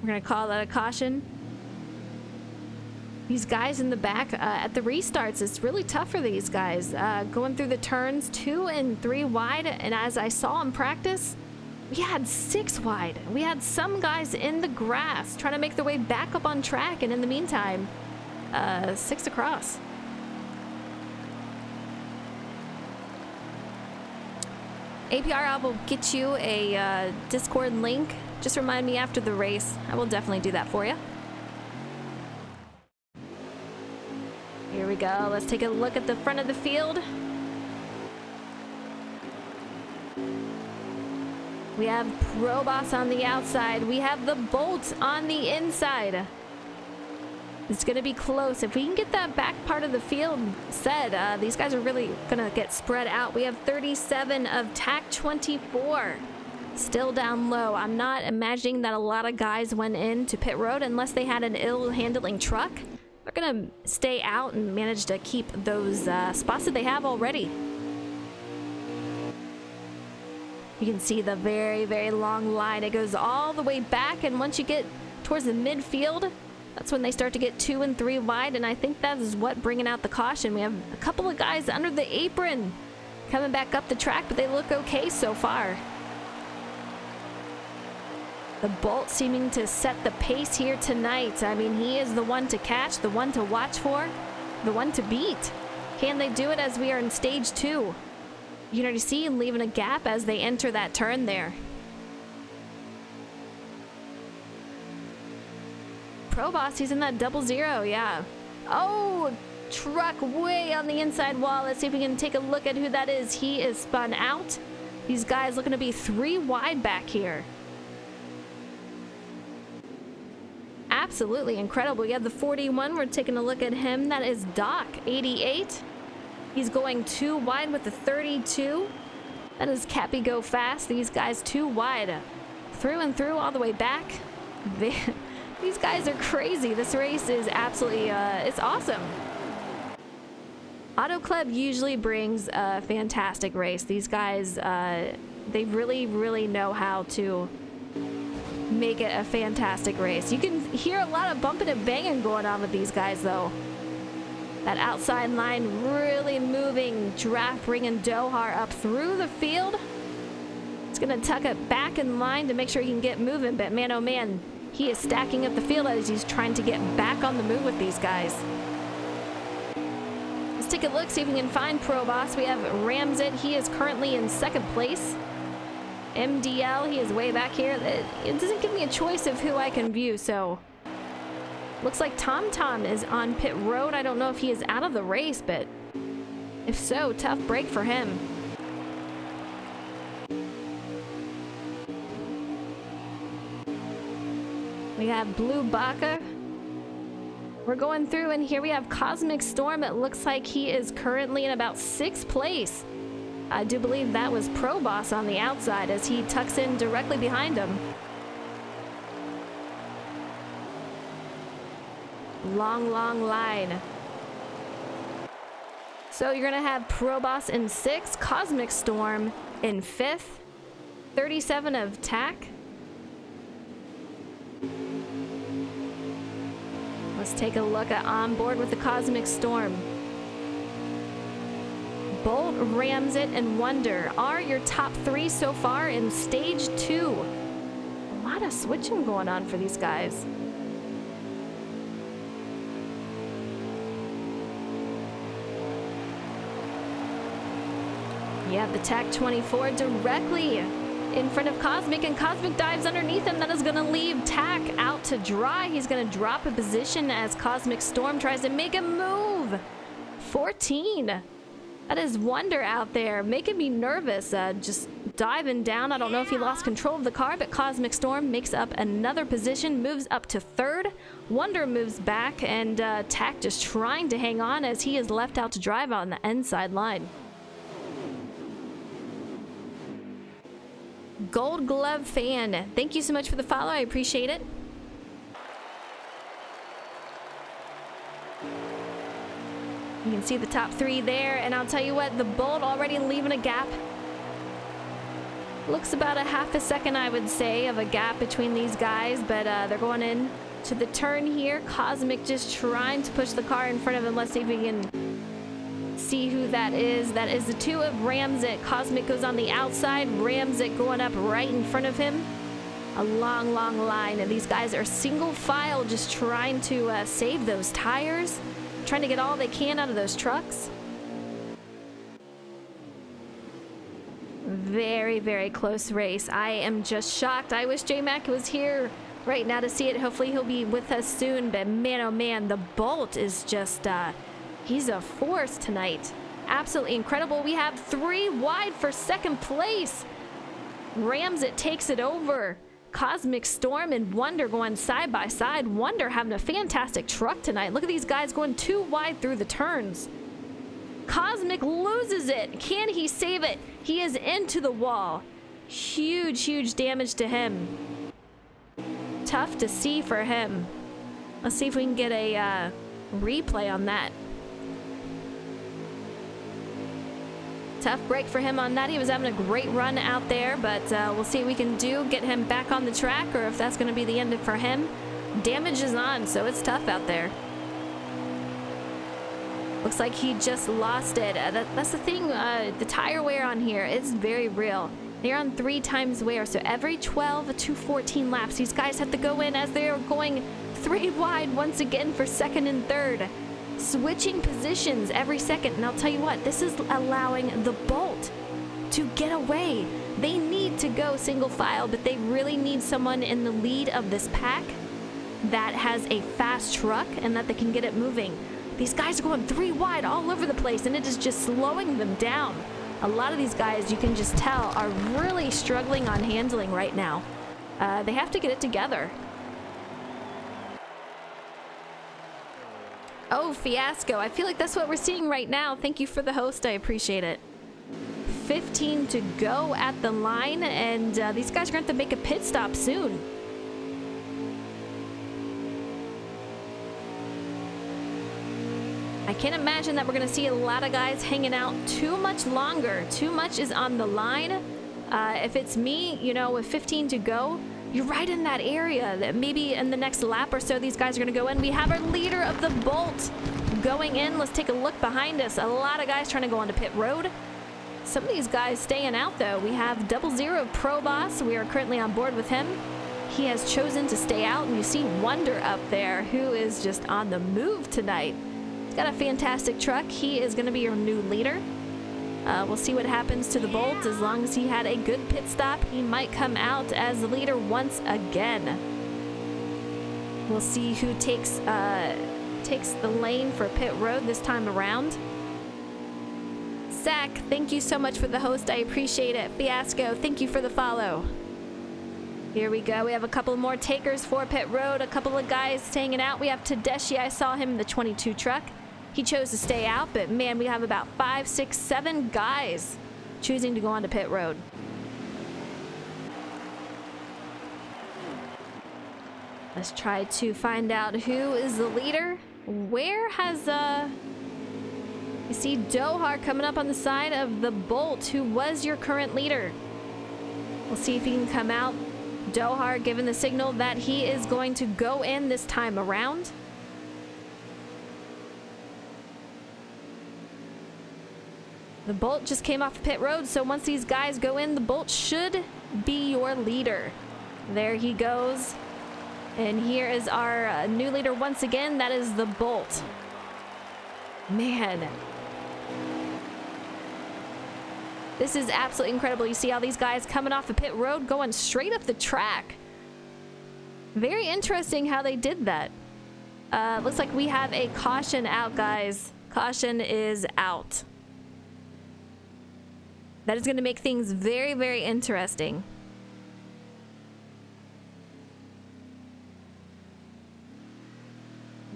We're going to call that a caution. These guys in the back at the restarts, it's really tough for these guys. Going through the turns 2 and 3 wide, and as I saw in practice, we had 6 wide. We had some guys in the grass trying to make their way back up on track, and in the meantime, 6 across. APR, I will get you a Discord link. Just remind me after the race. I will definitely do that for you. Here we go. Let's take a look at the front of the field. We have Pro Boss on the outside. We have the Bolt on the inside. It's going to be close. If we can get that back part of the field set, these guys are really going to get spread out. We have 37 of TAC 24. Still down low. I'm not imagining that a lot of guys went into pit road unless they had an ill-handling truck. They're going to stay out and manage to keep those spots that they have already. You can see the very, very long line. It goes all the way back, and once you get towards the midfield, that's when they start to get 2 and 3 wide, and I think that is what bringing out the caution. We have a couple of guys under the apron coming back up the track, but they look okay so far. The Bolt seeming to set the pace here tonight. I mean, he is the one to catch, the one to watch for, the one to beat. Can they do it as we are in stage 2? You can already see him leaving a gap as they enter that turn there. Pro Boss, he's in that 00, yeah. Oh, truck way on the inside wall. Let's see if we can take a look at who that is. He is spun out. These guys looking to be 3 wide back here. Absolutely incredible. You have the 41. We're taking a look at him. That is Doc, 88. He's going 2 wide with the 32. That is Cappy Go Fast. These guys 2 wide. Through and through, all the way back. These guys are crazy. This race is absolutely, it's awesome. Auto Club usually brings a fantastic race. These guys, they really, really know how to make it a fantastic race. You can hear a lot of bumping and banging going on with these guys, though. That outside line really moving, draft bringing Dohar up through the field. It's going to tuck it back in line to make sure he can get moving, but man, oh man, he is stacking up the field as he's trying to get back on the move with these guys. Let's take a look, see if we can find Pro Boss. We have Ramsit. He is currently in 2nd place. MDL, he is way back here. It doesn't give me a choice of who I can view, so looks like TomTom is on pit road. I don't know if he is out of the race, but if so, tough break for him. We have Blue Baka. We're going through, and here we have Cosmic Storm. It looks like he is currently in about 6th place. I do believe that was Pro Boss on the outside as he tucks in directly behind him. Long, long line. So you're gonna have Pro Boss in 6th, Cosmic Storm in 5th, 37 of TAC. Let's take a look at On Board with the Cosmic Storm. Bolt, Ramsit, and Wonder are your top 3 so far in Stage 2. A lot of switching going on for these guys. You have the TAC-24 directly in front of Cosmic, and Cosmic dives underneath him. That is going to leave TAC out to dry. He's going to drop a position as Cosmic Storm tries to make a move. 14. That is Wonder out there, making me nervous. Just diving down. I don't know if he lost control of the car, but Cosmic Storm makes up another position, moves up to 3rd. Wonder moves back, and TAC just trying to hang on as he is left out to drive on the inside line. Gold Glove Fan, thank you so much for the follow. I appreciate it. You can see the top 3 there, and I'll tell you what, the Bolt already leaving a gap. Looks about a half a second, I would say, of a gap between these guys, but they're going in to the turn here. Cosmic just trying to push the car in front of him. Let's see if we can see who that is. That is the 2 of Ramsit. Cosmic goes on the outside. Ramsit going up right in front of him. A long, long line, and these guys are single file just trying to save those tires, trying to get all they can out of those trucks. Very, very close race. I am just shocked. I wish J-Mac was here right now to see it. Hopefully he'll be with us soon, but man, oh man, the Bolt is just he's a force tonight. Absolutely incredible. We have 3 wide for 2nd place. Ramsit takes it over. Cosmic Storm and Wonder going side by side. Wonder having a fantastic truck tonight. Look at these guys going 2 wide through the turns. Cosmic loses it. Can he save it? He is into the wall. Huge, huge damage to him. Tough to see for him. Let's see if we can get a replay on that. Tough break for him on that. He was having a great run out there, but we'll see what we can do. Get him back on the track, or if that's going to be the end for him. Damage is on, so it's tough out there. Looks like he just lost it. That's the thing. The tire wear on here is very real. They're on 3 times wear, so every 12 to 14 laps, these guys have to go in as they are going 3 wide once again for 2nd and 3rd. Switching positions every second, and I'll tell you what, this is allowing the Bolt to get away. They need to go single file, but they really need someone in the lead of this pack that has a fast truck and that they can get it moving. These guys are going 3 wide all over the place, and it is just slowing them down. A lot of these guys, you can just tell, are really struggling on handling right now. They have to get it together. Oh, Fiasco. I feel like that's what we're seeing right now. Thank you for the host. I appreciate it. 15 to go at the line, and these guys are going to have to make a pit stop soon. I can't imagine that we're going to see a lot of guys hanging out too much longer. Too much is on the line. If it's me, you know, with 15 to go, you're right in that area that maybe in the next lap or so these guys are going to go in. We have our leader of the Bolt going in. Let's take a look behind us. A lot of guys trying to go onto pit road. Some of these guys staying out though. We have 00 Pro Boss. We are currently on board with him. He has chosen to stay out, and you see Wonder up there, who is just on the move tonight. He's got a fantastic truck. He is going to be your new leader. We'll see what happens to the Bolt. As long as he had a good pit stop, he might come out as the leader once again. We'll see who takes the lane for pit road this time around. Zach, thank you so much for the host. I appreciate it. Fiasco, thank you for the follow. Here we go. We have a couple more takers for pit road. A couple of guys hanging out. We have Tedeschi. I saw him in the 22 truck. He chose to stay out, but man, we have about 5, 6, 7 guys choosing to go onto pit road. Let's try to find out who is the leader. Where has you see Dohar coming up on the side of the Bolt, who was your current leader. We'll see if he can come out. Dohar given the signal that he is going to go in this time around. The Bolt just came off pit road, so once these guys go in, the Bolt should be your leader. There he goes. And here is our new leader once again. That is the Bolt. Man. This is absolutely incredible. You see all these guys coming off the pit road, going straight up the track. Very interesting how they did that. Looks like we have a caution out, guys. Caution is out. That is going to make things very, very interesting.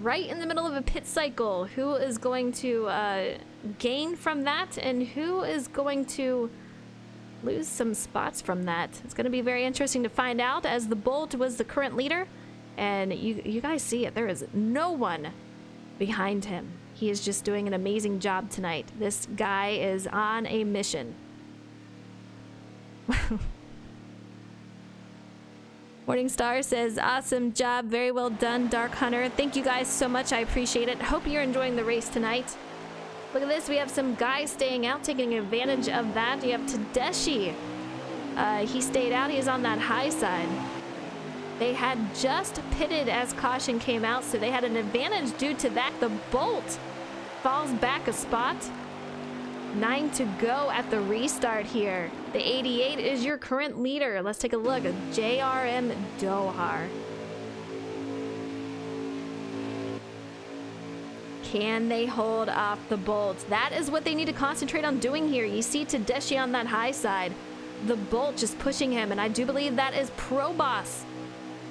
Right in the middle of a pit cycle. Who is going to gain from that, and who is going to lose some spots from that? It's going to be very interesting to find out, as the Bolt was the current leader, and you guys see it. There is no one behind him. He is just doing an amazing job tonight. This guy is on a mission. Morningstar says, awesome job, very well done, Dark Hunter. Thank you guys so much, I appreciate it. Hope you're enjoying the race tonight. Look at this, we have some guys staying out, taking advantage of that. You have Tedeschi. He stayed out, he is on that high side. They had just pitted as caution came out, so they had an advantage due to that. The Bolt falls back a spot. 9 to go at the restart here. The 88 is your current leader. Let's take a look at JRM Dohar. Can they hold off the Bolt? That is what they need to concentrate on doing here. You see Tedeschi on that high side. The Bolt just pushing him, and I do believe that is Pro Boss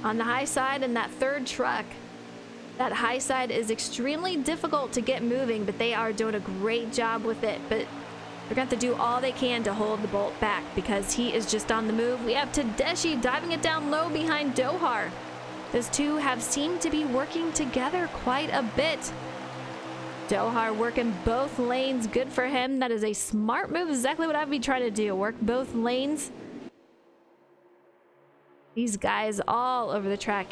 on the high side in that third truck. That high side is extremely difficult to get moving, but they are doing a great job with it. But they're going to have to do all they can to hold the Bolt back, because he is just on the move. We have Tedeschi diving it down low behind Dohar. Those two have seemed to be working together quite a bit. Dohar working both lanes. Good for him. That is a smart move. Exactly what I'd be trying to do. Work both lanes. These guys all over the track.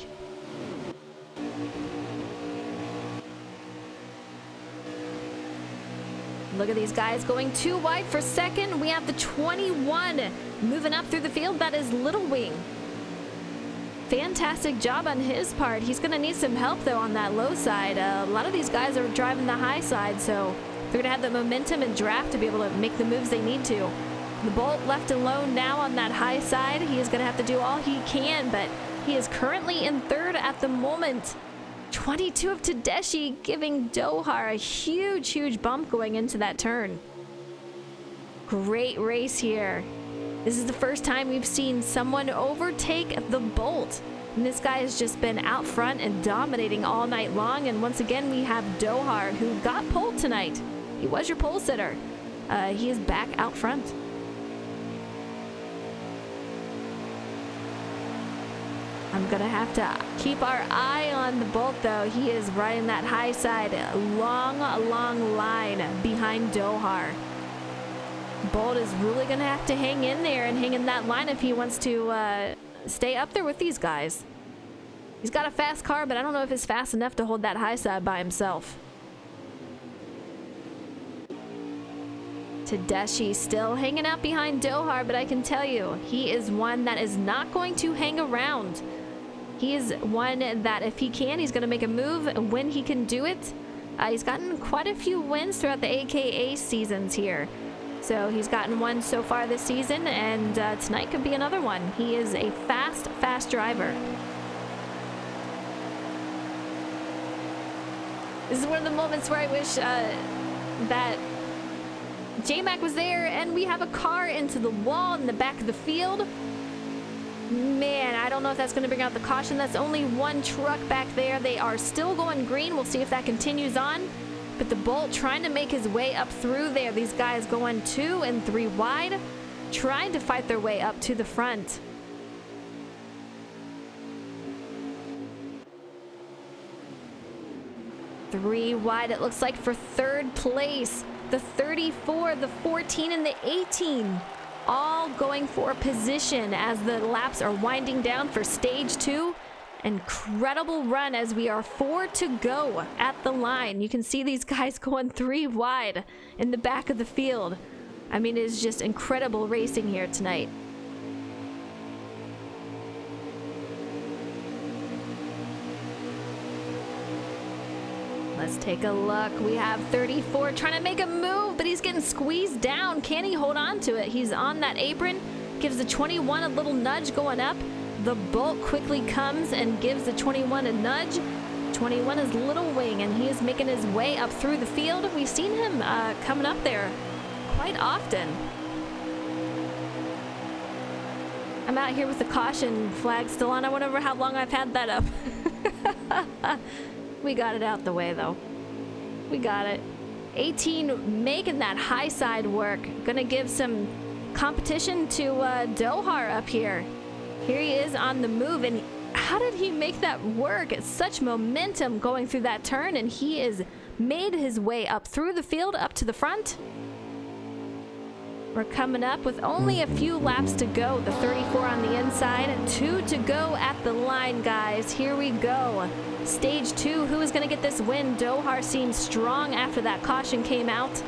Look at these guys going too wide for second. We have the 21 moving up through the field. That is Little Wing. Fantastic job on his part. He's going to need some help, though, on that low side. A lot of these guys are driving the high side, so they're going to have the momentum and draft to be able to make the moves they need to. The Bolt left alone now on that high side. He is going to have to do all he can, but he is currently in third at the moment. 22 of Tedeschi giving Dohar a huge, huge bump going into that turn. Great race here. This is the first time we've seen someone overtake the Bolt. And this guy has just been out front and dominating all night long. And once again, we have Dohar, who got pole tonight. He was your pole sitter. He is back out front. I'm going to have to keep our eye on the Bolt, though. He is riding that high side. Long line behind Dohar. Bolt is really going to have to hang in there and hang in that line if he wants to stay up there with these guys. He's got a fast car, but I don't know if it's fast enough to hold that high side by himself. Tedeschi still hanging out behind Dohar, but I can tell you, he is one that is not going to hang around. He is one that if he can, he's going to make a move when he can do it. He's gotten quite a few wins throughout the AKA seasons here. So he's gotten one so far this season, and tonight could be another one. He is a fast driver. This is one of the moments where I wish that J-Mac was there, and we have a car into the wall in the back of the field. Man, I don't know if that's going to bring out the caution. That's only one truck back there. They are still going green. We'll see if that continues on. But the Bolt trying to make his way up through there. These guys going 2 and 3 wide, trying to fight their way up to the front. Three wide, it looks like, for third place. The 34, the 14, and the 18 all going for position as the laps are winding down for stage 2. Incredible run as we are 4 to go at the line. You can see these guys going 3 wide in the back of the field. I mean, it is just incredible racing here tonight. Let's take a look. We have 34 trying to make a move, but he's getting squeezed down. Can he hold on to it? He's on that apron. Gives the 21 a little nudge going up. The Bolt quickly comes and gives the 21 a nudge. 21 is Little Wing, and he is making his way up through the field. We've seen him coming up there quite often. I'm out here with the caution flag still on. I wonder how long I've had that up. We got it out the way, though. We got it. 18 making that high side work. Gonna give some competition to Dohar up here. Here he is on the move, and how did he make that work? It's such momentum going through that turn, and he is made his way up through the field, up to the front. We're coming up with only a few laps to go. The 34 on the inside, 2 to go at the line, guys. Here we go. Stage 2, who is going to get this win? Dohar seems strong after that caution came out.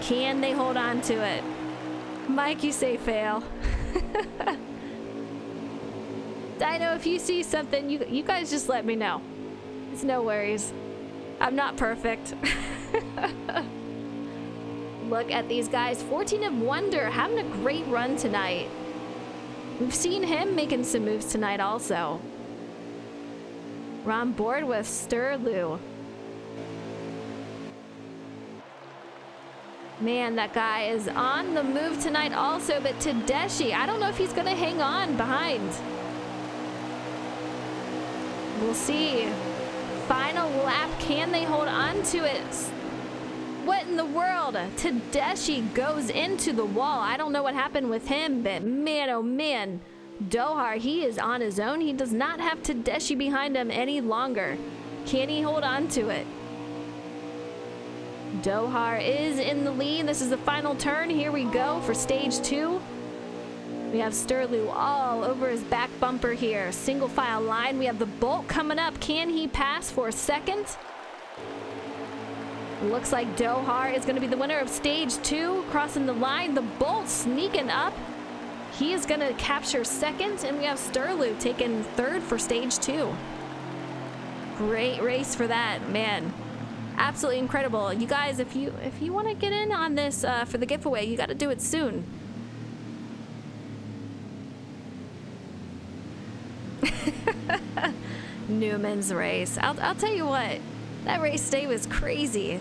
Can they hold on to it? Mike, you say fail. Dino, if you see something, you guys just let me know. It's no worries. I'm not perfect. Look at these guys. 14 of Wonder having a great run tonight. We've seen him making some moves tonight also. We're on board with Sturlu. Man, that guy is on the move tonight also, but Tedeschi, I don't know if he's going to hang on behind. We'll see. Final lap, can they hold on to it? What in the world? Tedeschi goes into the wall. I don't know what happened with him, but man, oh man. Dohar, he is on his own. He does not have Tedeschi behind him any longer. Can he hold on to it? Dohar is in the lead. This is the final turn. Here we go for stage 2. We have Sturlu all over his back bumper here. Single file line. We have the Bolt coming up. Can he pass for second? Looks like Dohar is going to be the winner of stage 2. Crossing the line. The Bolt sneaking up. He is going to capture second, and we have Sturlu taking third for stage 2. Great race for that, man. Absolutely incredible. You guys, if you want to get in on this for the giveaway, you got to do it soon. Newman's race. I'll tell you what, that race day was crazy.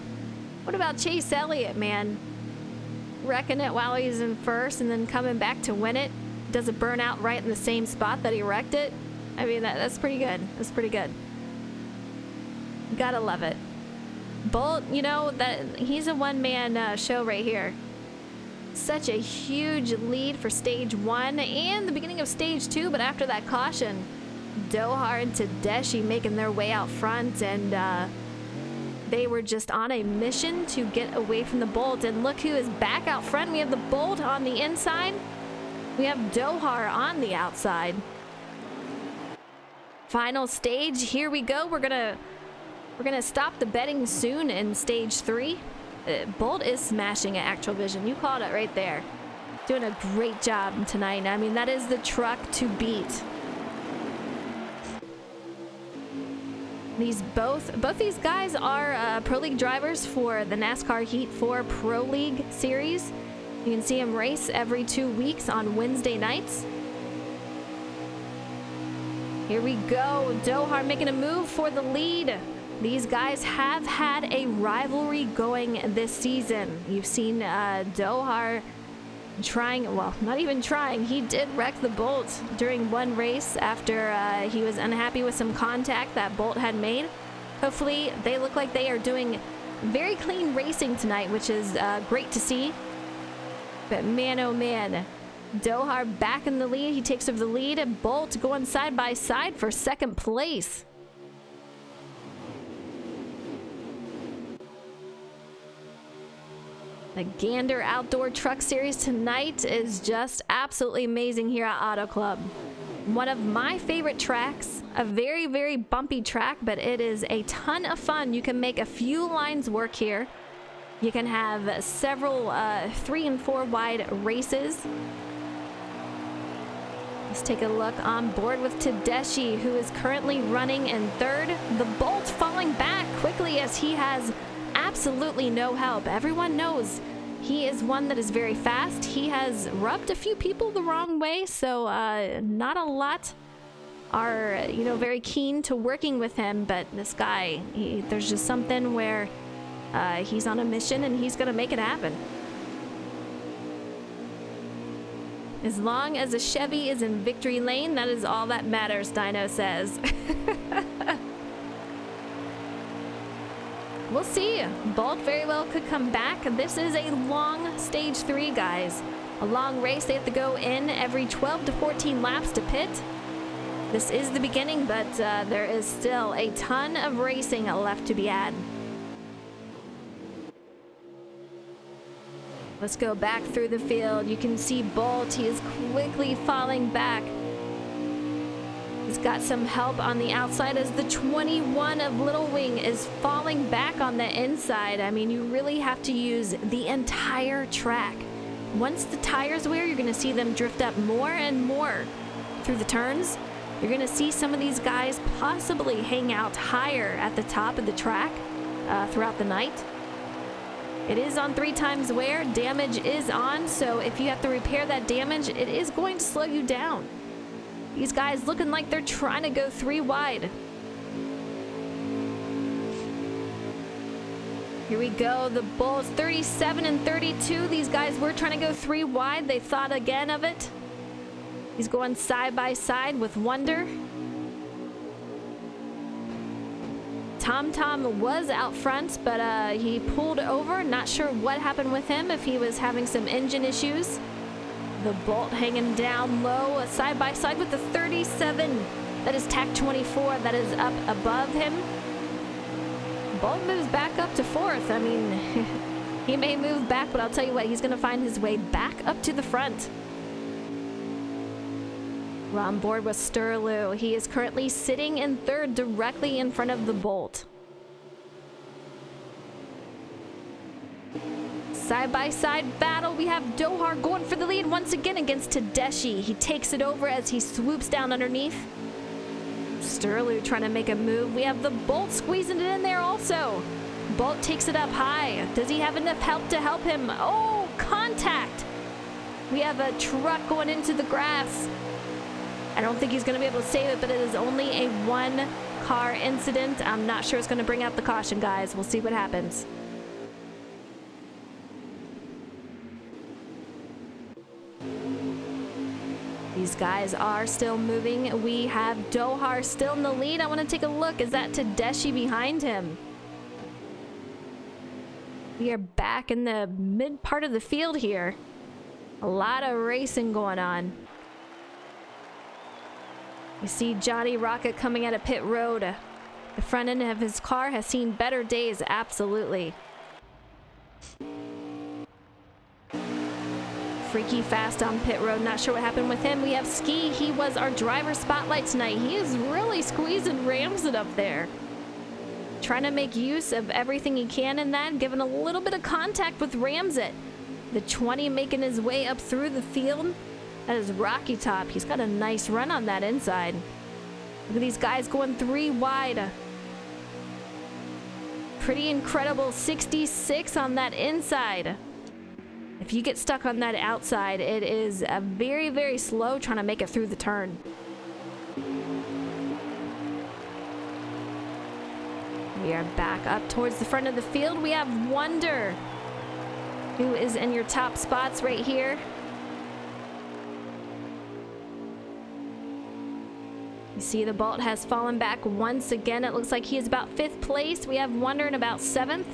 What about Chase Elliott, man? Wrecking it while he's in first and then coming back to win it. Does a burnout right in the same spot that he wrecked it. I mean, that's pretty good. That's pretty good. Gotta love it. Bolt, you know, that he's a one-man show right here. Such a huge lead for stage 1 and the beginning of stage 2, but after that caution, Dohar and Tedeschi making their way out front, and they were just on a mission to get away from the Bolt. And look who is back out front. We have the Bolt on the inside. We have Dohar on the outside. Final stage. Here we go. We're gonna stop the betting soon in stage 3. Bolt is smashing at Actual Vision. You called it right there. Doing a great job tonight. I mean, that is the truck to beat. Both these guys are Pro League drivers for the NASCAR Heat 4 Pro League Series. You can see them race every 2 weeks on Wednesday nights. Here we go. Dohar making a move for the lead. These guys have had a rivalry going this season. You've seen Dohar Trying, well, not even trying. He did wreck the Bolt during one race after he was unhappy with some contact that Bolt had made. Hopefully, they look like they are doing very clean racing tonight, which is great to see. But man, oh man, Dohar back in the lead. He takes over the lead, and Bolt going side by side for second place. The Gander Outdoor Truck Series tonight is just absolutely amazing here at Auto Club. One of my favorite tracks, a very, very bumpy track, but it is a ton of fun. You can make a few lines work here. You can have several 3 and 4 wide races. Let's take a look on board with Tedeschi, who is currently running in third. The Bolt falling back quickly as he has absolutely no help. Everyone knows he is one that is very fast. He has rubbed a few people the wrong way, so not a lot are, you know, very keen to working with him. But this guy, there's just something where he's on a mission and he's gonna make it happen. As long as a Chevy is in victory lane, that is all that matters, Dino says. We'll see. Bolt very well could come back. This is a long stage 3, guys. A long race. They have to go in every 12 to 14 laps to pit. This is the beginning, but there is still a ton of racing left to be had. Let's go back through the field. You can see Bolt. He is quickly falling back. He's got some help on the outside as the 21 of Little Wing is falling back on the inside. I mean, you really have to use the entire track. Once the tires wear, you're going to see them drift up more and more through the turns. You're going to see some of these guys possibly hang out higher at the top of the track throughout the night. It is on 3 times wear. Damage is on, so if you have to repair that damage, it is going to slow you down. These guys looking like they're trying to go 3 wide. Here we go. The Bulls 37 and 32. These guys were trying to go 3 wide. They thought again of it. He's going side by side with Wonder. Tom Tom was out front, but he pulled over. Not sure what happened with him, if he was having some engine issues. The Bolt hanging down low, side by side with the 37. That is TAC 24. That is up above him. Bolt moves back up to 4th. I mean, he may move back, but I'll tell you what, he's going to find his way back up to the front. We're on board with Sturlu. He is currently sitting in 3rd, directly in front of the Bolt. Side-by-side battle. We have Dohar going for the lead once again against Tedeschi. He takes it over as he swoops down underneath. Sturlu trying to make a move. We have the Bolt squeezing it in there also. Bolt takes it up high. Does he have enough help to help him? Oh, contact. We have a truck going into the grass. I don't think he's going to be able to save it, but it is only a 1-car incident. I'm not sure it's going to bring out the caution, guys. We'll see what happens. These guys are still moving. We have Dohar still in the lead. I want to take a look. Is that Tedeschi behind him? We are back in the mid part of the field here. A lot of racing going on. You see Johnny Rocket coming out of pit road. The front end of his car has seen better days, absolutely. Freaky fast on pit road. Not sure what happened with him. We have Ski. He was our driver spotlight tonight. He is really squeezing Ramsden up there. Trying to make use of everything he can in that. Giving a little bit of contact with Ramsden. The 20 making his way up through the field. That is Rocky Top. He's got a nice run on that inside. Look at these guys going 3 wide. Pretty incredible 66 on that inside. If you get stuck on that outside, it is a very, very slow trying to make it through the turn. We are back up towards the front of the field. We have Wonder, who is in your top spots right here. You see the Bolt has fallen back once again. It looks like he is about 5th place. We have Wonder in about 7th.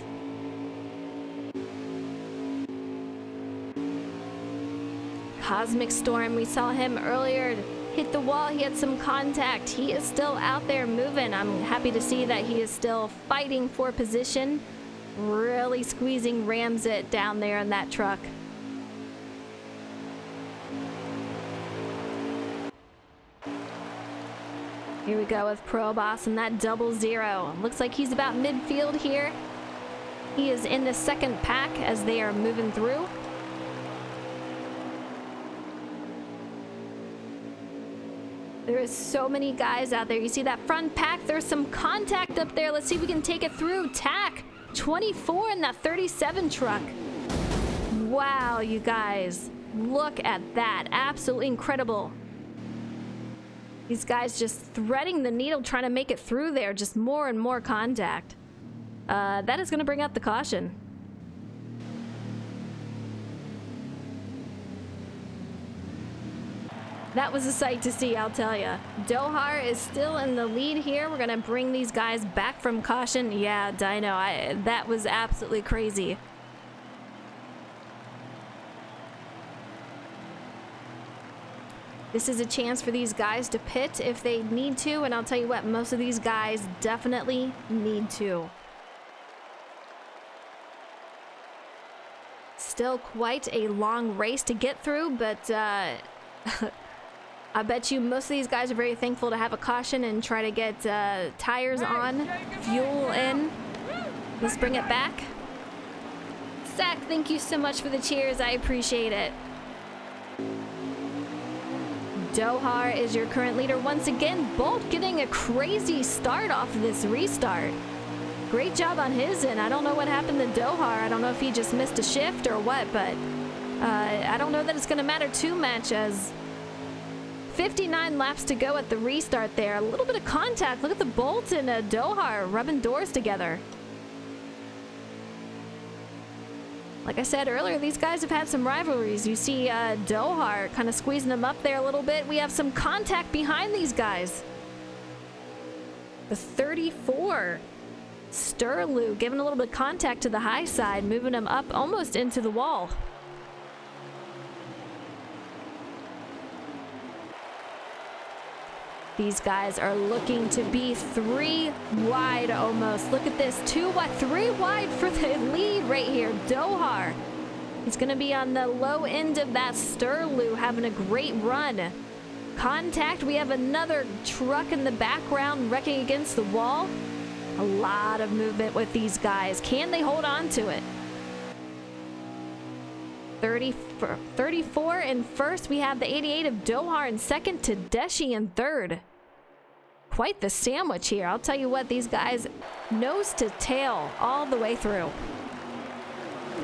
Cosmic Storm, we saw him earlier hit the wall. He had some contact. He is still out there moving. I'm happy to see that he is still fighting for position. Really squeezing Ramsett down there in that truck. Here we go with Pro Boss and that 00. Looks like he's about midfield here. He is in the 2nd pack as they are moving through. There is so many guys out there. You see that front pack? There's some contact up there. Let's see if we can take it through. Tack 24 in that 37 truck. Wow, you guys. Look at that. Absolutely incredible. These guys just threading the needle, trying to make it through there. Just more and more contact. That is going to bring up the caution. That was a sight to see, I'll tell you. Dohar is still in the lead here. We're going to bring these guys back from caution. Yeah, Dino, that was absolutely crazy. This is a chance for these guys to pit if they need to, and I'll tell you what, most of these guys definitely need to. Still quite a long race to get through, but I bet you most of these guys are very thankful to have a caution and try to get tires on, fuel in. Let's bring it back. Zach, thank you so much for the cheers. I appreciate it. Dohar is your current leader once again. Bolt getting a crazy start off this restart. Great job on his end. I don't know what happened to Dohar. I don't know if he just missed a shift or what, but I don't know that it's going to matter too much as 59 laps to go at the restart there. A little bit of contact. Look at the Bolt and Dohar rubbing doors together. Like I said earlier, these guys have had some rivalries. You see Dohar kind of squeezing them up there a little bit. We have some contact behind these guys. The 34. Sturlu giving a little bit of contact to the high side, moving him up almost into the wall. These guys are looking to be 3 wide almost. Look at this, 2 wide, 3 wide for the lead right here. Dohar. He's going to be on the low end of that. Sturlu having a great run. Contact, we have another truck in the background wrecking against the wall. A lot of movement with these guys. Can they hold on to it? 34 in first. We have the 88 of Dohar in second, Tedeschi in third. Quite the sandwich here. I'll tell you what, these guys nose to tail all the way through.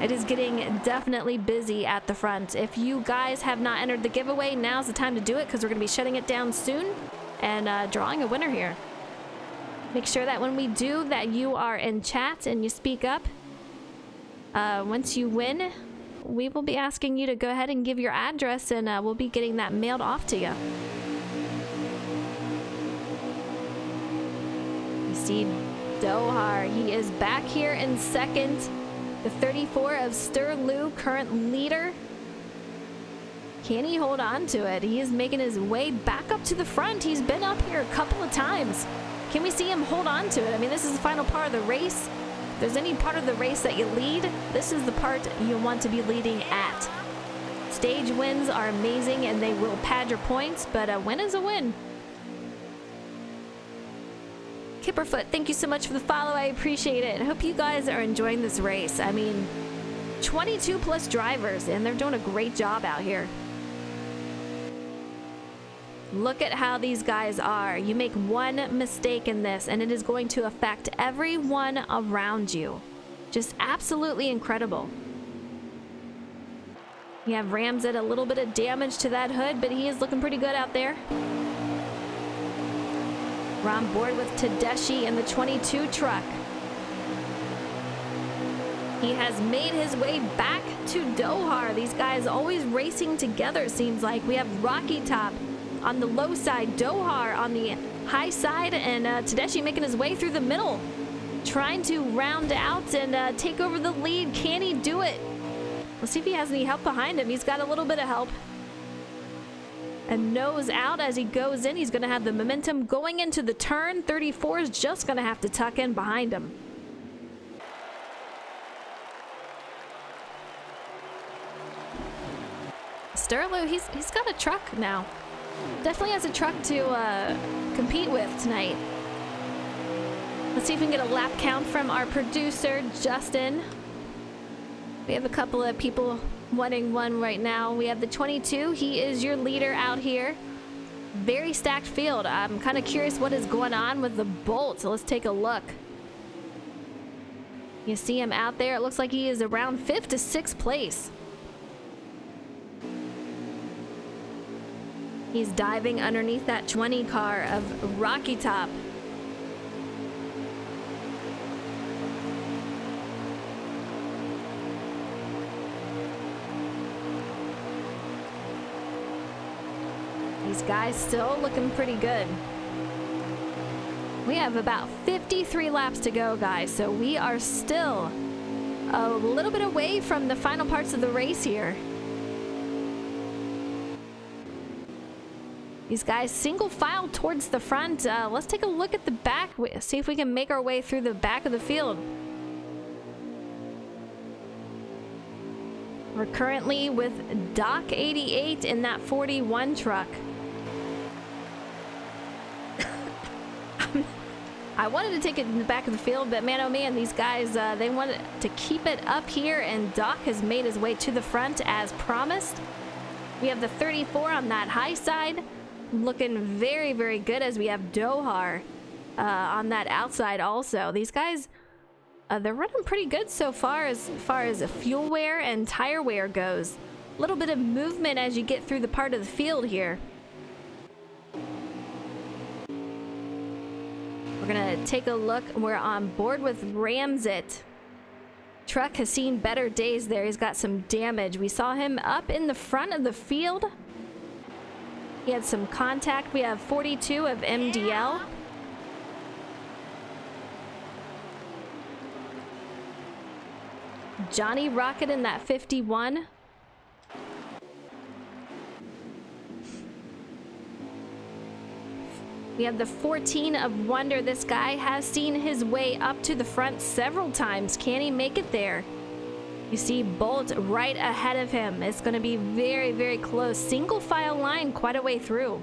It is getting definitely busy at the front. If you guys have not entered the giveaway, now's the time to do it because we're going to be shutting it down soon and drawing a winner here. Make sure that when we do that you are in chat and you speak up. Once you win, we will be asking you to go ahead and give your address and we'll be getting that mailed off to you. You see Dohar, he is back here in second. The 34 of Sturlu, current leader. Can he hold on to it? He is making his way back up to the front. He's been up here a couple of times. Can we see him hold on to it? I mean, this is the final part of the race. If there's any part of the race that you lead, this is the part you want to be leading at. Stage wins are amazing and they will pad your points, but a win is a win. Kipperfoot, thank you so much for the follow. I appreciate it. I hope you guys are enjoying this race. I mean, 22 plus drivers and they're doing a great job out here. Look at how these guys are. You make one mistake in this and it is going to affect everyone around you. Just absolutely incredible. You have Ramsett, a little bit of damage to that hood, but he is looking pretty good out there. We're on board with Tedeschi in the 22 truck. He has made his way back to Dohar. These guys always racing together, seems like. We have Rocky Top on the low side, Dohar on the high side, and Tedeschi making his way through the middle, trying to round out and take over the lead. Can he do it? Let's see if he has any help behind him. He's got a little bit of help. And nose out as he goes in. He's going to have the momentum going into the turn. 34 is just going to have to tuck in behind him. Sterlo, he's got a truck now. Definitely has a truck to compete with tonight. Let's see if we can get a lap count from our producer, Justin. We have a couple of people wanting one right now. We have the 22. He is your leader out here. Very stacked field. I'm kind of curious what is going on with the Bolt, so let's take a look. You see him out there. It looks like he is around 5th to 6th place. He's diving underneath that 20 car of Rocky Top. These guys still looking pretty good. We have about 53 laps to go, guys, so we are still a little bit away from the final parts of the race here. These guys single file towards the front. Let's take a look at the back, see if we can make our way through the back of the field. We're currently with Doc 88 in that 41 truck. I wanted to take it in the back of the field, but man, oh man, these guys, they wanted to keep it up here, and Doc has made his way to the front as promised. We have the 34 on that high side, looking very, very good, as we have Dohar on that outside also. These guys, they're running pretty good so far as fuel wear and tire wear goes. A little bit of movement as you get through the part of the field here. We're gonna take a look. We're on board with Ramsit. Truck has seen better days there. He's got some damage. We saw him up in the front of the field. He had some contact. We have 42 of MDL. Johnny Rocket in that 51. We have the 14 of Wonder. This guy has seen his way up to the front several times. Can he make it there? You see Bolt right ahead of him. It's going to be very, very close. Single file line quite a way through.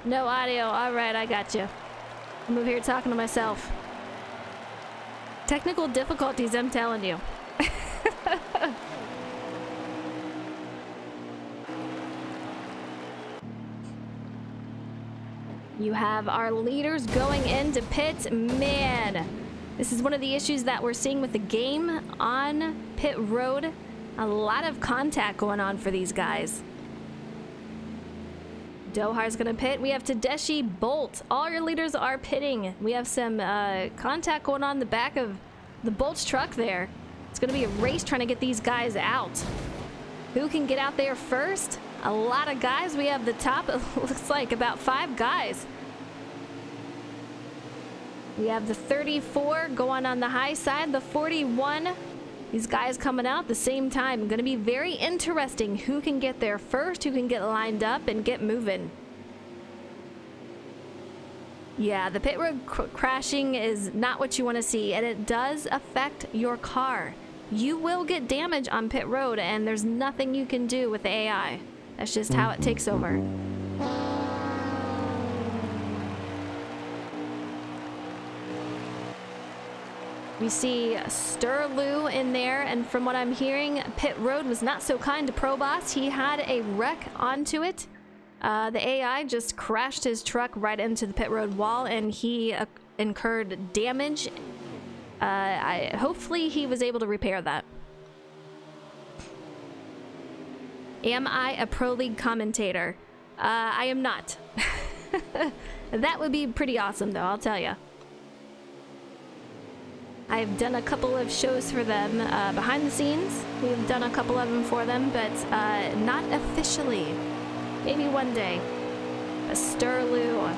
No audio. All right, I got you. I'm over here talking to myself. Technical difficulties, I'm telling you. You have our leaders going into pit. Man, this is one of the issues that we're seeing with the game on pit road. A lot of contact going on for these guys. Dohar's gonna pit. We have Tedeschi, Bolt. All your leaders are pitting. We have some contact going on in the back of the Bolt's truck there. It's gonna be a race trying to get these guys out. Who can get out there first? A lot of guys. We have the top, it looks like about 5 guys. We have the 34 going on the high side, the 41. These guys coming out at the same time. Going to be very interesting who can get there first, who can get lined up and get moving. Yeah, the pit road crashing is not what you want to see, and it does affect your car. You will get damage on pit road, and there's nothing you can do with the AI. That's just how it takes over. We see Sturlu in there, and from what I'm hearing, pit road was not so kind to Proboss. He had a wreck onto it. The AI just crashed his truck right into the pit road wall, and he incurred damage. Hopefully he was able to repair that. Am I a Pro League commentator? I am not. That would be pretty awesome, though, I'll tell you. I've done a couple of shows for them behind the scenes. We've done a couple of them for them, but not officially. Maybe one day. Sturlu,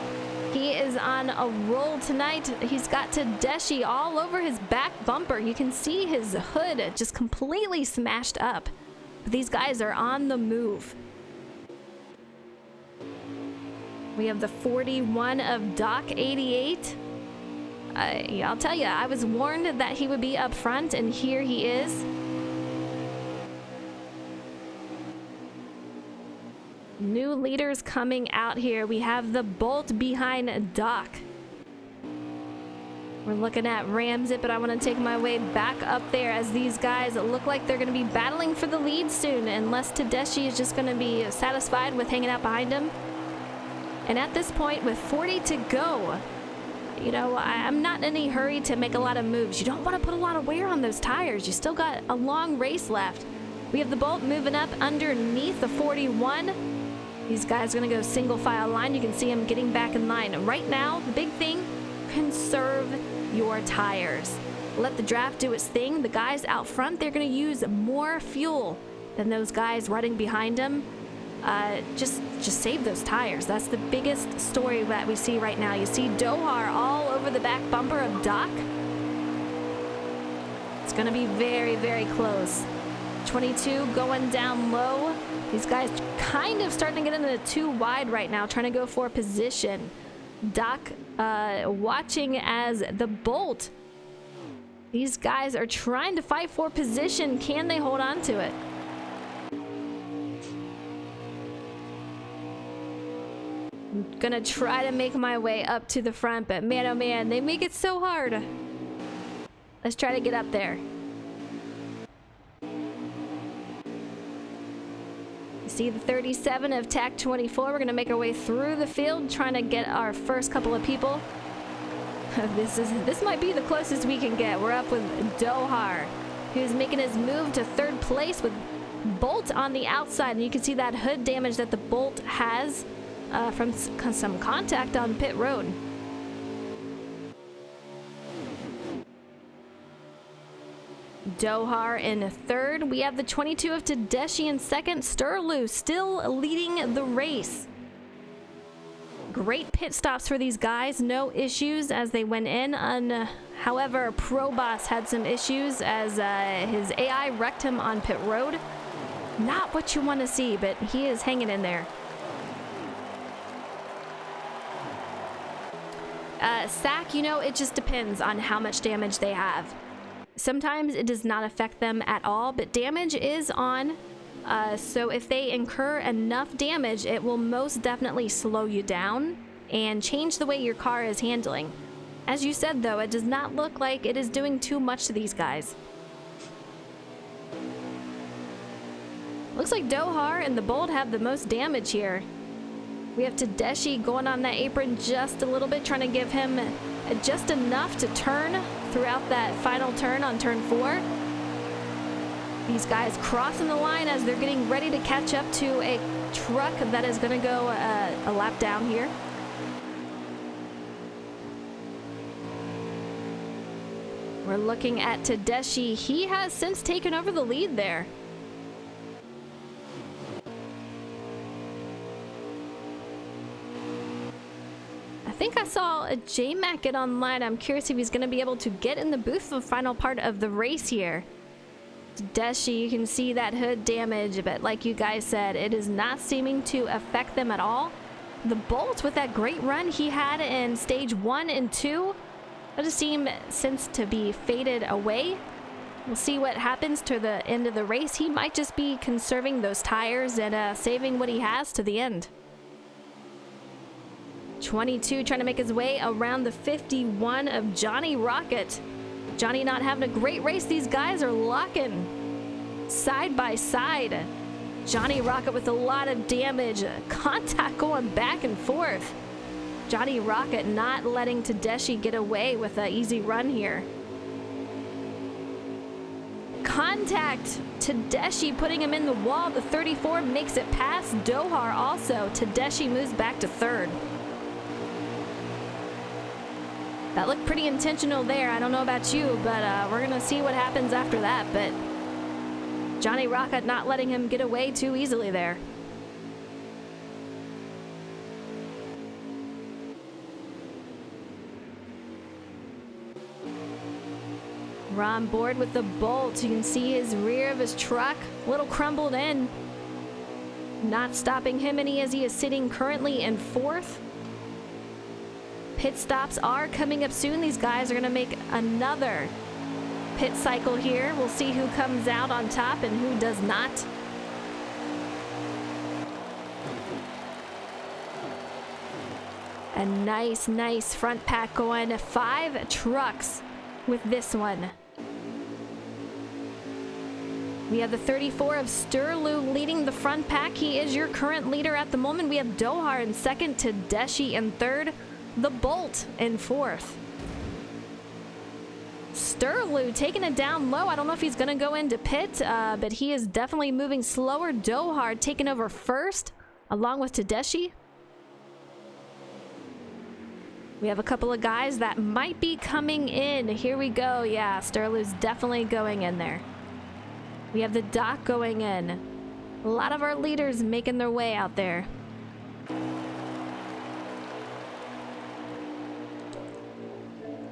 he is on a roll tonight. He's got Tedeschi all over his back bumper. You can see his hood just completely smashed up. But these guys are on the move. We have the 41 of Doc 88. I'll tell you, I was warned that he would be up front, and here he is. New leaders coming out here. We have the Bolt behind Doc. We're looking at Ramsit, but I want to take my way back up there as these guys look like they're going to be battling for the lead soon, unless Tedeschi is just going to be satisfied with hanging out behind him. And at this point, with 40 to go, you know, I'm not in any hurry to make a lot of moves. You don't want to put a lot of wear on those tires. You still got a long race left. We have the Bolt moving up underneath the 41. These guys are going to go single file line. You can see them getting back in line. And right now, the big thing, conserve your tires. Let the draft do its thing. The guys out front, they're going to use more fuel than those guys running behind them. Just save those tires. That's the biggest story that we see right now. You see Dohar all over the back bumper of Doc. It's going to be very, very close. 22 going down low. These guys kind of starting to get into the 2 wide right now, trying to go for position. Doc watching as the Bolt. These guys are trying to fight for position. Can they hold on to it? I'm gonna try to make my way up to the front, but man, oh man, they make it so hard. Let's try to get up there. You see the 37 of TAC 24. We're gonna make our way through the field, trying to get our first couple of people. This might be the closest we can get. We're up with Dohar, who's making his move to 3rd place with Bolt on the outside, and you can see that hood damage that the Bolt has from some contact on pit road. Dohar in 3rd. We have the 22 of Tedeschi in 2nd. Sturlu still leading the race. Great pit stops for these guys. No issues as they went in. However, Proboss had some issues as his AI wrecked him on pit road. Not what you want to see, but he is hanging in there. SAC, you know, it just depends on how much damage they have. Sometimes it does not affect them at all, but damage is on So if they incur enough damage, it will most definitely slow you down and change the way your car is handling. As you said, though, it does not look like it is doing too much to these guys. Looks like Dohar and the Bolt have the most damage here. We have Tedeschi going on that apron just a little bit, trying to give him just enough to turn throughout that final turn on turn 4. These guys crossing the line as they're getting ready to catch up to a truck that is going to go a lap down here. We're looking at Tedeschi. He has since taken over the lead there. I think I saw a J-Mac get online. I'm curious if he's going to be able to get in the booth for the final part of the race here. Tedeschi, you can see that hood damage, but like you guys said, it is not seeming to affect them at all. The Bolt, with that great run he had in stage 1 and 2, that just seems since to be faded away. We'll see what happens to the end of the race. He might just be conserving those tires and saving what he has to the end. 22 trying to make his way around the 51 of Johnny Rocket. Johnny not having a great race. These guys are locking side by side. Johnny Rocket with a lot of damage. Contact going back and forth. Johnny Rocket not letting Tedeschi get away with an easy run here. Contact. Tedeschi putting him in the wall. The 34 makes it past Dohar also. Tedeschi moves back to 3rd. That looked pretty intentional there. I don't know about you, but we're going to see what happens after that. But Johnny Rocket not letting him get away too easily there. We're on board with the Bolt. You can see his rear of his truck, a little crumbled in. Not stopping him any as he is sitting currently in 4th. Pit stops are coming up soon. These guys are going to make another pit cycle here. We'll see who comes out on top and who does not. A nice front pack going. 5 trucks with this one. We have the 34 of Sturlu leading the front pack. He is your current leader at the moment. We have Dohar in 2nd, Tedeschi in 3rd, the Bolt in 4th. Sturlu taking it down low. I don't know if he's going to go into pit, but he is definitely moving slower. Dohar taking over 1st, along with Tedeschi. We have a couple of guys that might be coming in. Here we go. Yeah, Sturlu's definitely going in there. We have the Doc going in. A lot of our leaders making their way out there.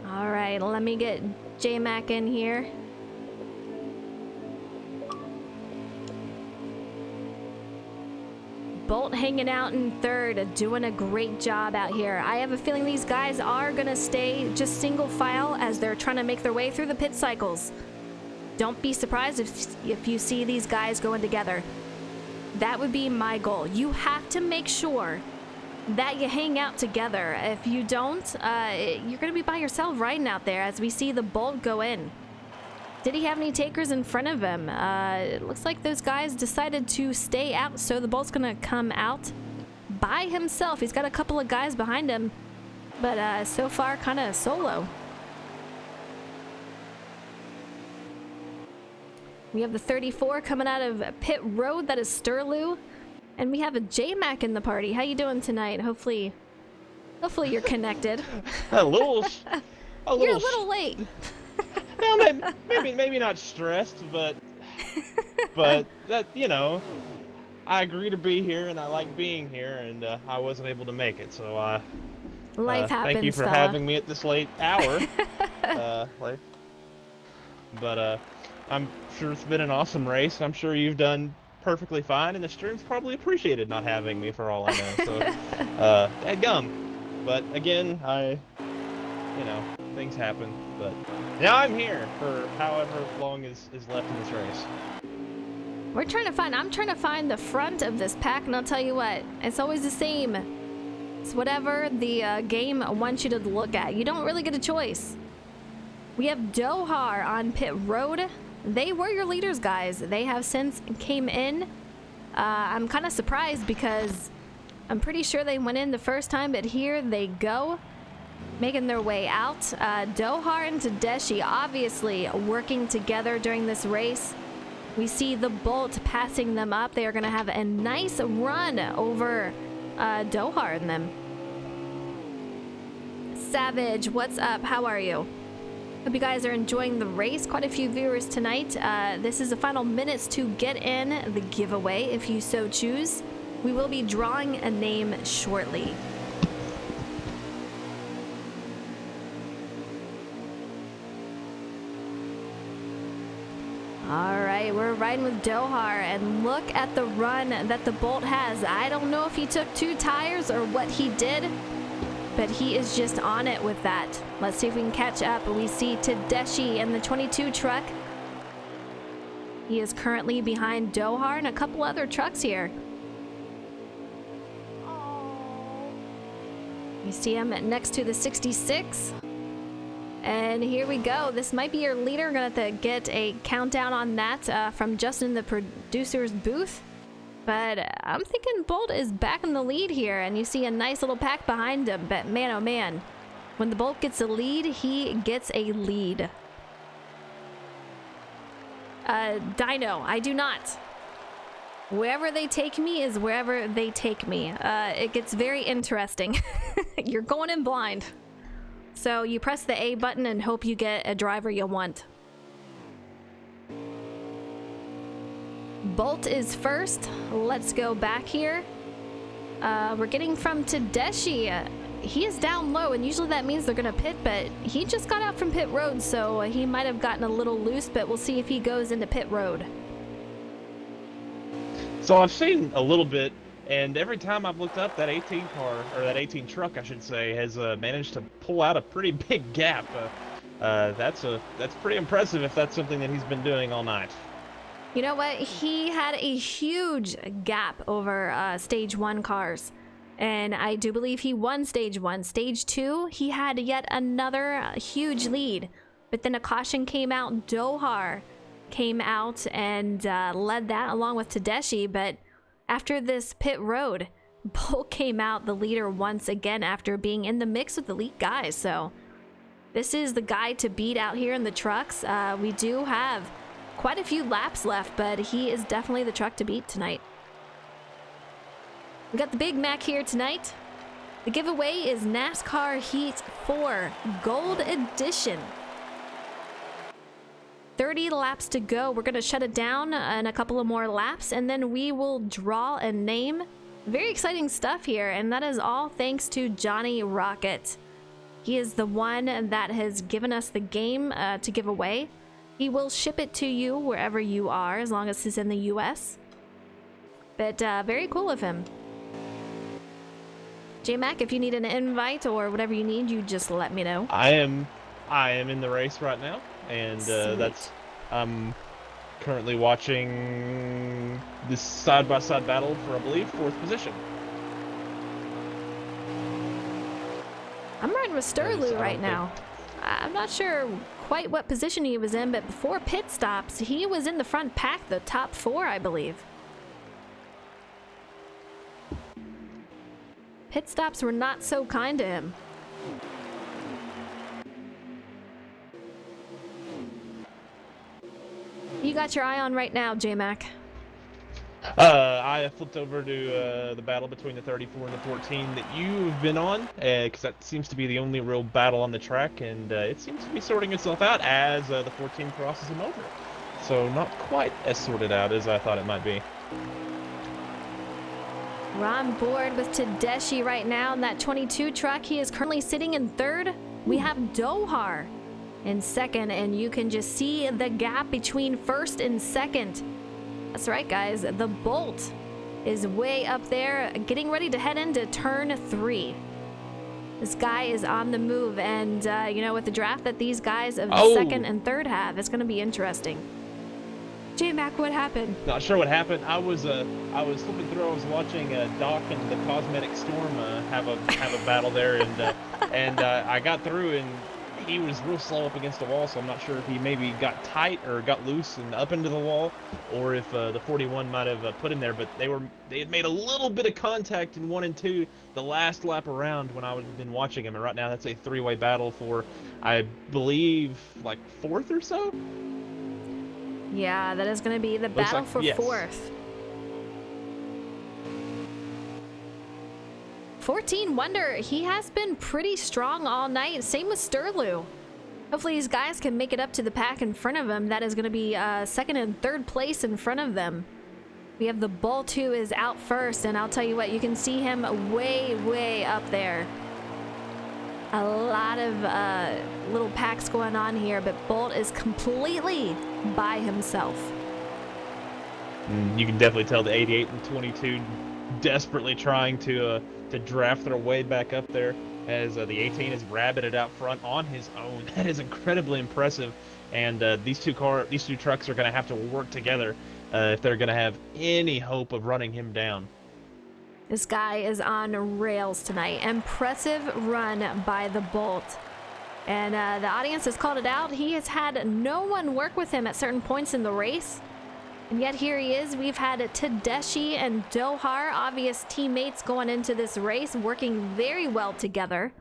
All right, let me get J-Mac in here. Bolt hanging out in 3rd, doing a great job out here. I have a feeling these guys are gonna stay just single file as they're trying to make their way through the pit cycles. Don't be surprised if you see these guys going together. That would be my goal. You have to make sure that you hang out together. If you don't, you're going to be by yourself riding out there as we see the Bolt go in. Did he have any takers in front of him? It looks like those guys decided to stay out, so the Bolt's going to come out by himself. He's got a couple of guys behind him, but so far kind of solo. We have the 34 coming out of pit road. That is Sturlu. And we have a J-Mac in the party. How you doing tonight? Hopefully you're connected. a little. You're a little late. No, maybe not stressed, but that, you know, I agree to be here and I like being here, and I wasn't able to make it, so life happens. Thank you for having me at this late hour. But I'm sure it's been an awesome race. I'm sure you've done perfectly fine, and the stream's probably appreciated not having me for all I know. So, dadgum. But again, things happen. But now I'm here for however long is left in this race. I'm trying to find the front of this pack, and I'll tell you what, it's always the same. It's whatever the game wants you to look at. You don't really get a choice. We have Dohar on pit road. They were your leaders, guys. They have since came in. I'm kind of surprised because I'm pretty sure they went in the first time, but here they go, making their way out. Dohar and Tedeschi obviously working together during this race. We see the Bolt passing them up. They are going to have a nice run over Dohar and them. Savage, what's up? How are you? Hope you guys are enjoying the race. Quite a few viewers tonight. This is the final minutes to get in the giveaway if you so choose. We will be drawing a name shortly. All right, we're riding with Dohar, and look at the run that the Bolt has. I don't know if he took 2 tires or what he did, but he is just on it with that. Let's see if we can catch up. We see Tedeschi in the 22 truck. He is currently behind Dohar and a couple other trucks here. You see him next to the 66. And here we go. This might be your leader. Gonna have to get a countdown on that from Justin in the producer's booth. But I'm thinking Bolt is back in the lead here, and you see a nice little pack behind him. But man, oh man, when the Bolt gets a lead, he gets a lead. Dino, I do not. Wherever they take me is wherever they take me. It gets very interesting. You're going in blind. So you press the A button and hope you get a driver you want. Bolt is first. Let's go back here. We're getting from Tedeschi. He is down low, and usually that means they're going to pit, but he just got out from pit road, so he might have gotten a little loose, but we'll see if he goes into pit road. So I've seen a little bit, and every time I've looked up, that 18 car, or that 18 truck, I should say, has managed to pull out a pretty big gap. That's pretty impressive if that's something that he's been doing all night. You know what? He had a huge gap over stage 1 cars, and I do believe he won stage 1. Stage 2, he had yet another huge lead, but then a caution came out. Dohar came out and led that along with Tedeschi, but after this pit road, Bolt came out the leader once again after being in the mix with the lead guys. So this is the guy to beat out here in the trucks. We do have quite a few laps left, but he is definitely the truck to beat tonight. We got the Big Mac here tonight. The giveaway is NASCAR Heat 4 Gold Edition. 30 laps to go. We're going to shut it down in a couple of more laps, and then we will draw a name. Very exciting stuff here, and that is all thanks to Johnny Rocket. He is the one that has given us the game to give away. He will ship it to you wherever you are, as long as it's in the US. But very cool of him. J-Mac, if you need an invite or whatever you need, you just let me know. I am in the race right now, and I'm currently watching this side-by-side battle for, I believe, 4th position. I'm riding with Sterlu right now. I'm not sure quite what position he was in, but before pit stops, he was in the front pack, the top 4, I believe. Pit stops were not so kind to him. You got your eye on right now, J-Mac? I flipped over to the battle between the 34 and the 14 that you've been on, because that seems to be the only real battle on the track, and it seems to be sorting itself out as the 14 crosses him over. So not quite as sorted out as I thought it might be. We're on board with Tedeschi right now in that 22 truck. He is currently sitting in 3rd. We have Dohar in 2nd, and you can just see the gap between 1st and 2nd. That's right, guys. The Bolt is way up there, getting ready to head into turn 3. This guy is on the move, and you know, with the draft that these guys of 2nd and 3rd have, it's going to be interesting. J-Mac, what happened? Not sure what happened. I was flipping through. I was watching Doc and the Cosmetic Storm have a battle there, and I got through, and he was real slow up against the wall. So I'm not sure if he maybe got tight or got loose and up into the wall, or if the 41 might have put him there. But they had made a little bit of contact in 1 and 2 the last lap around when I was been watching him. And right now that's a 3-way battle for, I believe, like 4th or so. Yeah, that is going to be the battle like, for yes. 4th. 14 Wonder, he has been pretty strong all night. Same with Sterlu. Hopefully these guys can make it up to the pack in front of him. That is going to be 2nd and 3rd place in front of them. We have the Bolt who is out first, and I'll tell you what, you can see him way, way up there. A lot of little packs going on here, but Bolt is completely by himself. You can definitely tell the 88 and 22 desperately trying to draft their way back up there, as the 18 is rabbited out front on his own. That is incredibly impressive, and these two trucks are going to have to work together if they're going to have any hope of running him down. This guy is on rails tonight. Impressive run by the Bolt. And the audience has called it out. He has had no one work with him at certain points in the race. And yet here he is. We've had Tedeschi and Dohar, obvious teammates going into this race, working very well together.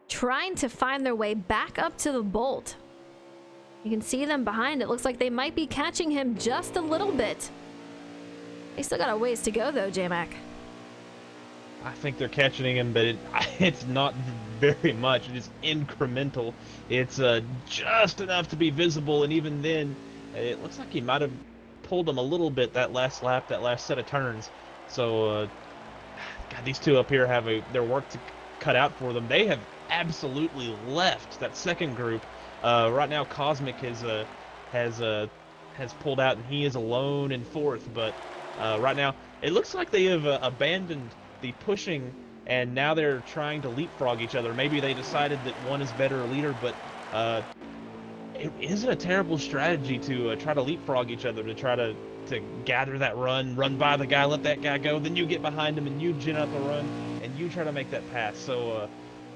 Trying to find their way back up to the Bolt. You can see them behind. It looks like they might be catching him just a little bit. They still got a ways to go though, J-Mac. I think they're catching him, but it's not very much. It is incremental. It's just enough to be visible, and even then, it looks like he might have pulled him a little bit that last lap, that last set of turns. So, God, these two up here have their work to cut out for them. They have absolutely left that second group. Right now, Cosmic has pulled out, and he is alone in 4th, but right now, it looks like they have abandoned the pushing, and now they're trying to leapfrog each other. Maybe they decided that one is better leader, but it isn't a terrible strategy to try to leapfrog each other, to try to gather that run by the guy, let that guy go, then you get behind him and you gin up a run, and you try to make that pass. So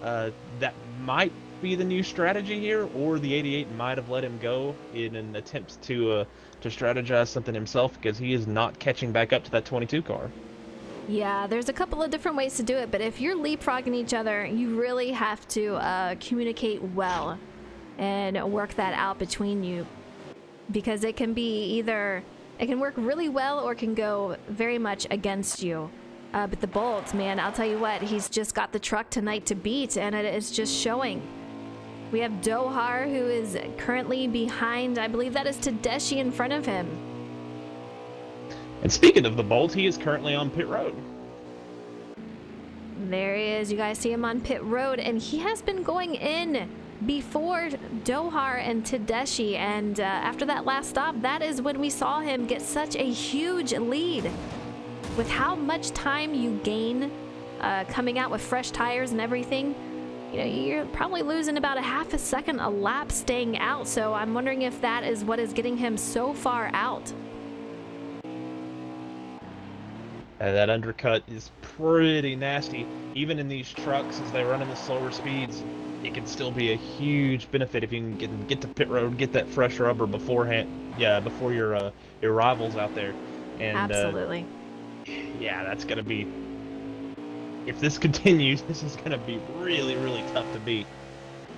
that might be the new strategy here, or the 88 might have let him go in an attempt to strategize something himself, because he is not catching back up to that 22 car. Yeah, there's a couple of different ways to do it, but if you're leapfrogging each other, you really have to communicate well and work that out between you, because it can be either, it can work really well or it can go very much against you. But the Bolt, man, I'll tell you what, he's just got the truck tonight to beat, and it is just showing. We have Dohar, who is currently behind, I believe that is Tedeschi in front of him. And speaking of the Bolt, he is currently on pit road. There he is. You guys see him on pit road, and he has been going in before Dohar and Tedeschi, and after that last stop, that is when we saw him get such a huge lead. With how much time you gain coming out with fresh tires and everything, you know, you're probably losing about a half a second a lap staying out, so I'm wondering if that is what is getting him so far out. And that undercut is pretty nasty. Even in these trucks, as they run in the slower speeds, it can still be a huge benefit if you can get to pit road, get that fresh rubber beforehand. Yeah, before your rivals out there. And Absolutely. Yeah, that's gonna be. If this continues, this is gonna be really, really tough to beat.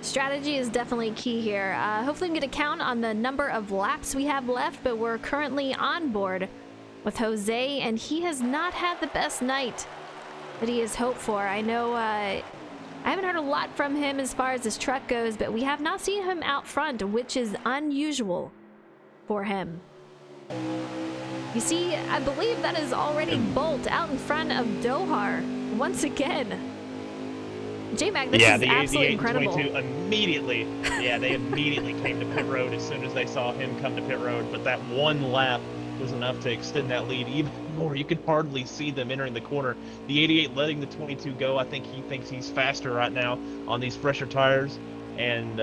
Strategy is definitely key here. Hopefully we can get a count on the number of laps we have left, but we're currently on board with Jose, and he has not had the best night that he has hoped for. I know I haven't heard a lot from him as far as his truck goes, but we have not seen him out front, which is unusual for him. You see, I believe that is already Bolt out in front of Dohar once again. J-Mac, this is absolutely incredible. The 88 and 22 immediately, they immediately came to pit road as soon as they saw him come to pit road, but that one lap was enough to extend that lead even more. You can hardly see them entering the corner. The 88 letting the 22 go. I think he thinks he's faster right now on these fresher tires, and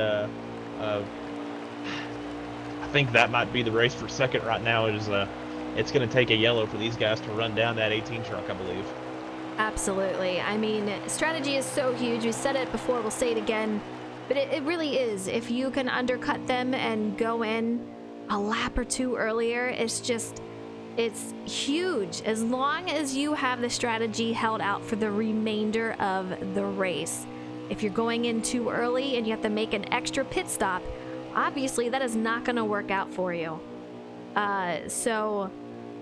I think that might be the race for second right now. It's going to take a yellow for these guys to run down that 18 truck, I believe. Absolutely. I mean, strategy is so huge. We said it before, we'll say it again. But it really is. If you can undercut them and go in a lap or two earlier, it's huge. As long as you have the strategy held out for the remainder of the race. If you're going in too early and you have to make an extra pit stop, obviously that is not going to work out for you. So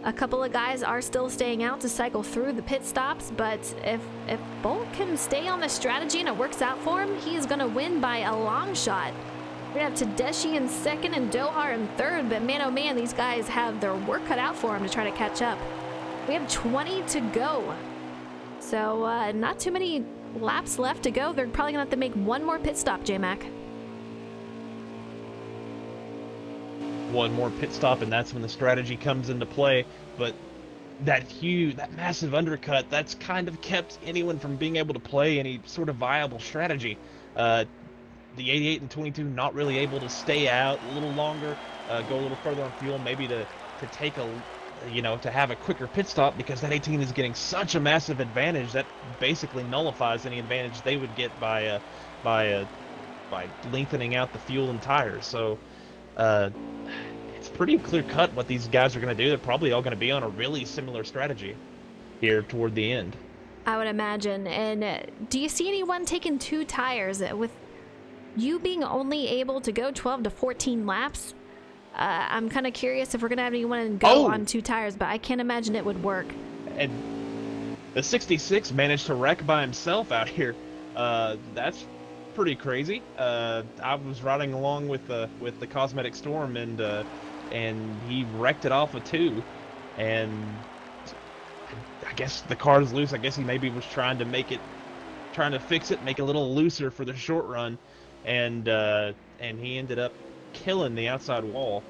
a couple of guys are still staying out to cycle through the pit stops, but if Bolt can stay on the strategy and it works out for him, he's going to win by a long shot. We're going to have Tedeschi in second and Dohar in third, but man, oh man, these guys have their work cut out for them to try to catch up. We have 20 to go. So not too many laps left to go. They're probably going to have to make one more pit stop, J-Mac. One more pit stop, and that's when the strategy comes into play. But that massive undercut, that's kind of kept anyone from being able to play any sort of viable strategy. The 88 and 22 not really able to stay out a little longer, go a little further on fuel, maybe to take to have a quicker pit stop, because that 18 is getting such a massive advantage that basically nullifies any advantage they would get by lengthening out the fuel and tires. So it's pretty clear cut what these guys are going to do. They're probably all going to be on a really similar strategy here toward the end. I would imagine. And do you see anyone taking 2 tires with you being only able to go 12 to 14 laps? I'm kind of curious if we're going to have anyone go on 2 tires, but I can't imagine it would work. And the 66 managed to wreck by himself out here. That's pretty crazy. I was riding along with the Cosmetic Storm, and he wrecked it off of 2, and I guess the car's loose. I guess he maybe was trying to fix it, make it a little looser for the short run, and he ended up killing the outside wall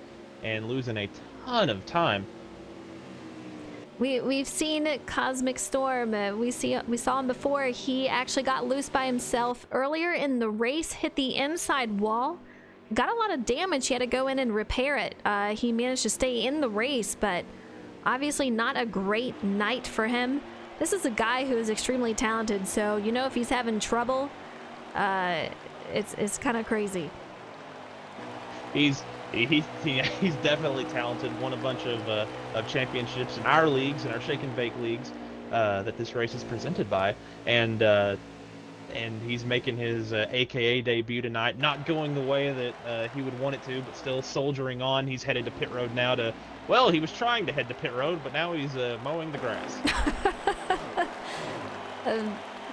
and losing a ton of time. We've seen Cosmic Storm. We saw him before. He actually got loose by himself earlier in the race, hit the inside wall, got a lot of damage. He had to go in and repair it. He managed to stay in the race, but obviously not a great night for him. This is a guy who is extremely talented, so if he's having trouble, it's kind of crazy. He's definitely talented. Won a bunch of championships in our leagues, in our Shake and Bake leagues, that this race is presented by, and he's making his AKA debut tonight. Not going the way that he would want it to, but still soldiering on. He's headed to pit road now he was trying to head to pit road, but now he's mowing the grass.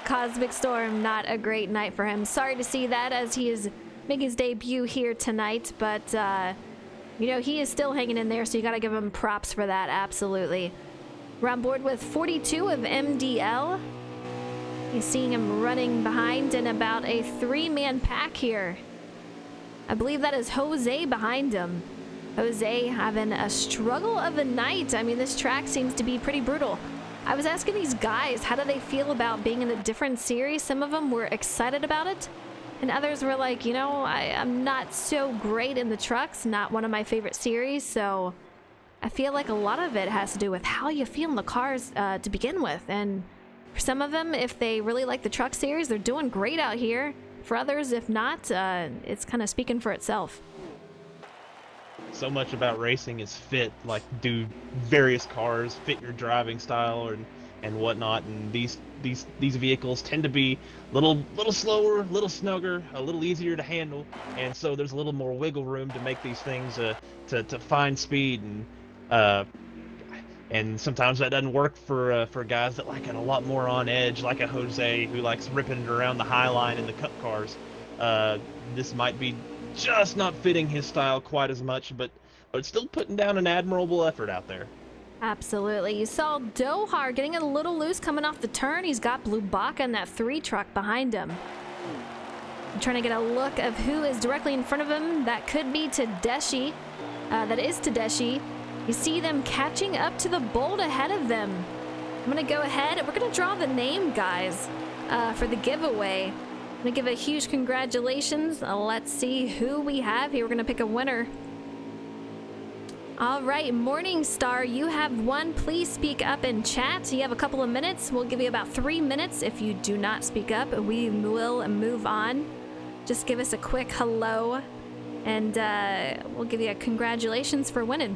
Cosmic Storm, not a great night for him. Sorry to see that, as he is making his debut here tonight, but he is still hanging in there, so you got to give him props for that. Absolutely. We're on board with 42 of MDL. You're seeing him running behind in about a 3-man pack here. I believe that is Jose behind him. Jose having a struggle of a night. I mean, this track seems to be pretty brutal. I was asking these guys, how do they feel about being in a different series? Some of them were excited about it, and others were like, I'm not so great in the trucks, not one of my favorite series, so I feel like a lot of it has to do with how you feel in the cars to begin with. And for some of them, if they really like the truck series, they're doing great out here. For others, if not, it's kind of speaking for itself. So much about racing is fit, like do various cars fit your driving style and whatnot, and these vehicles tend to be little slower, little snugger, a little easier to handle, and so there's a little more wiggle room to make these things to find speed, and sometimes that doesn't work for guys that like it a lot more on edge, like a Jose who likes ripping it around the high line in the cup cars. This might be just not fitting his style quite as much, but still putting down an admirable effort out there. Absolutely. You saw Dohar getting a little loose coming off the turn. He's got Blue Baca and that 3 truck behind him. I'm trying to get a look of who is directly in front of him. That could be Tedeschi. That is Tedeschi. You see them catching up to the Bolt ahead of them. I'm going to go ahead. We're going to draw the name, guys, for the giveaway. I'm going to give a huge congratulations. Let's see who we have here. We're going to pick a winner. All right, Morningstar, you have won. Please speak up in chat. You have a couple of minutes. We'll give you about 3 minutes. If you do not speak up, we will move on. Just give us a quick hello, and we'll give you a congratulations for winning.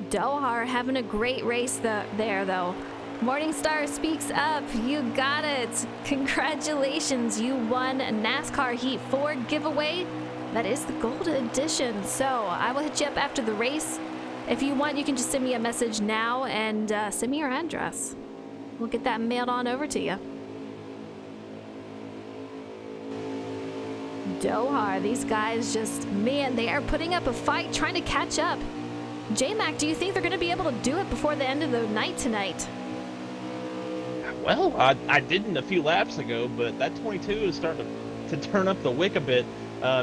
Dohar having a great race there, though. Morningstar speaks up. You got it. Congratulations. You won a NASCAR Heat 4 giveaway. That is the gold edition. So I will hit you up after the race. If you want, you can just send me a message now and send me your address. We'll get that mailed on over to you. Dohar, these guys just, man, they are putting up a fight trying to catch up. J-Mac, do you think they're going to be able to do it before the end of the night tonight? Well, I didn't a few laps ago, but that 22 is starting to turn up the wick a bit.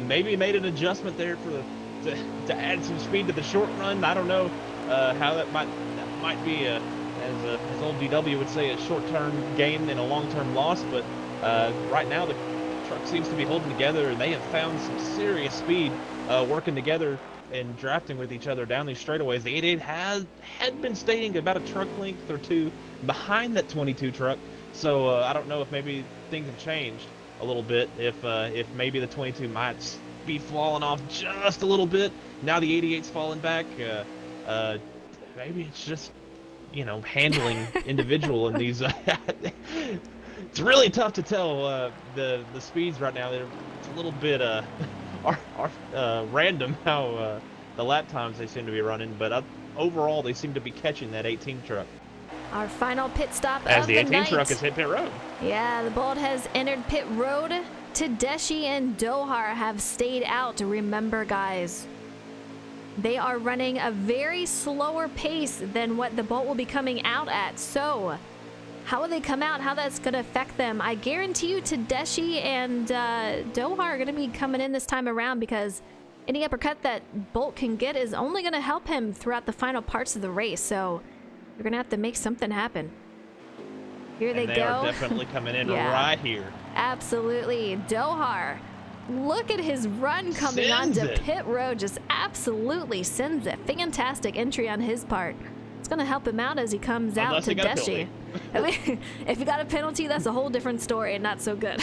Maybe made an adjustment there to add some speed to the short run. I don't know how that might be, as old DW would say, a short-term gain and a long-term loss. But right now the truck seems to be holding together, and they have found some serious speed working together and drafting with each other down these straightaways. The 88 had been staying about a truck length or two behind that 22 truck, so I don't know if maybe things have changed a little bit, if maybe the 22 might be falling off just a little bit. Now the 88's falling back. Maybe it's just, handling individual in these. It's really tough to tell the speeds right now. It's a little bit random how the lap times they seem to be running, but overall they seem to be catching that 18 truck. Our final pit stop as of the 18 night. truck has hit pit road. Yeah, the Bolt has entered pit road. Tedeschi and Dohar have stayed out. Remember, guys, they are running a very slower pace than what the Bolt will be coming out at. So how will they come out? How that's going to affect them? I guarantee you Tedeschi and Dohar are going to be coming in this time around, because any uppercut that Bolt can get is only going to help him throughout the final parts of the race. So you're going to have to make something happen. Here they go. They are definitely coming in right here. Absolutely. Dohar, look at his run coming onto pit road. Just absolutely sends it. Fantastic entry on his part. It's going to help him out as he comes out to Tedeschi. I mean, if you got a penalty, that's a whole different story and not so good.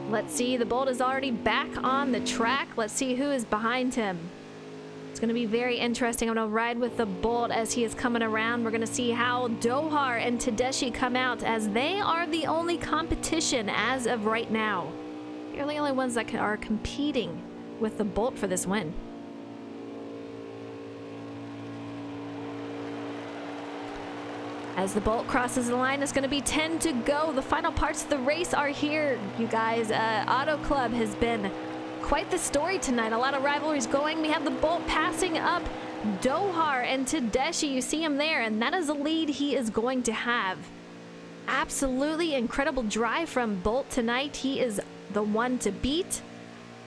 Let's see. The Bolt is already back on the track. Let's see who is behind him. It's going to be very interesting. I'm going to ride with the Bolt as he is coming around. We're going to see how Dohar and Tedeschi come out, as they are the only competition as of right now. They're the only ones that are competing with the Bolt for this win. As the Bolt crosses the line, it's going to be 10 to go. The final parts of the race are here, you guys. Auto Club has been quite the story tonight. A lot of rivalries going. We have the Bolt passing up Dohar and Tedeschi. You see him there, and that is a lead he is going to have. Absolutely incredible drive from Bolt tonight. He is the one to beat.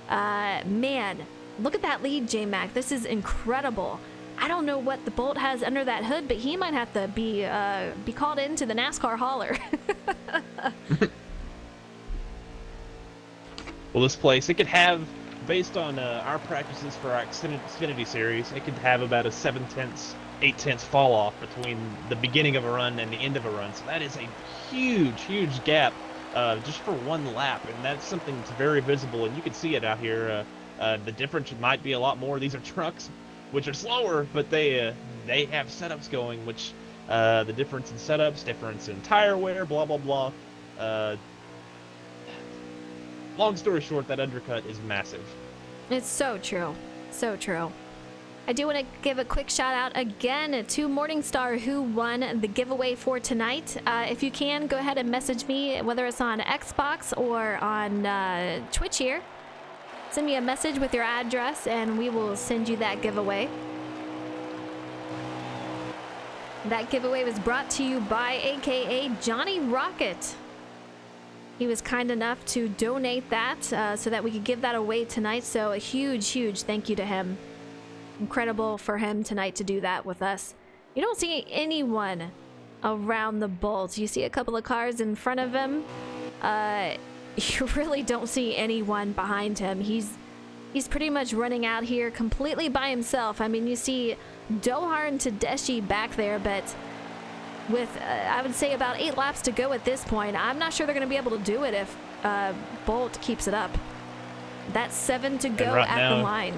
Man, look at that lead, J-Mac. This is incredible. I don't know what the Bolt has under that hood, but he might have to be called into the NASCAR hauler. Well, this place, it could have, based on our practices for our Xfinity series, it could have about a 7/10, 8/10 fall off between the beginning of a run and the end of a run. So that is a huge, huge gap just for one lap, and that's something that's very visible, and you can see it out here. The difference might be a lot more. These are trucks, which are slower, but they have setups going, which the difference in setups, difference in tire wear, blah, blah, blah. Long story short, that undercut is massive. It's so true. So true. I do want to give a quick shout out again to Morningstar, who won the giveaway for tonight. If you can, go ahead and message me, whether it's on Xbox or on Twitch here. Send me a message with your address and we will send you that giveaway. That giveaway was brought to you by AKA Johnny Rocket. He was kind enough to donate that so that we could give that away tonight. So a huge, huge thank you to him. Incredible for him tonight to do that with us. You don't see anyone around the Bolt. You see a couple of cars in front of him. you really don't see anyone behind him. He's pretty much running out here completely by himself. I mean, you see Dohar and Tedeschi back there, but with, I would say, about 8 laps to go at this point, I'm not sure they're going to be able to do it if Bolt keeps it up. That's 7 to go right at now, the line.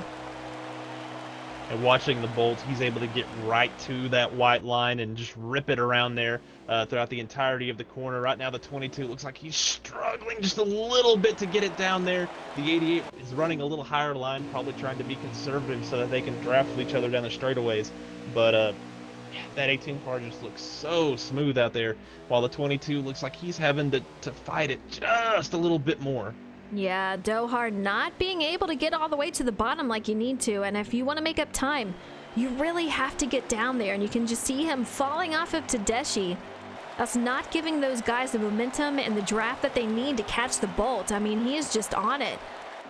And watching the Bolt, he's able to get right to that white line and just rip it around there throughout the entirety of the corner. Right now, the 22 looks like he's struggling just a little bit to get it down there. The 88 is running a little higher line, probably trying to be conservative so that they can draft with each other down the straightaways. But yeah, that 18 car just looks so smooth out there, while the 22 looks like he's having to fight it just a little bit more. Yeah, Dohar not being able to get all the way to the bottom like you need to, and if you want to make up time, you really have to get down there, and you can just see him falling off of Tedeschi. That's not giving those guys the momentum and the draft that they need to catch the Bolt. I mean, he is just on it.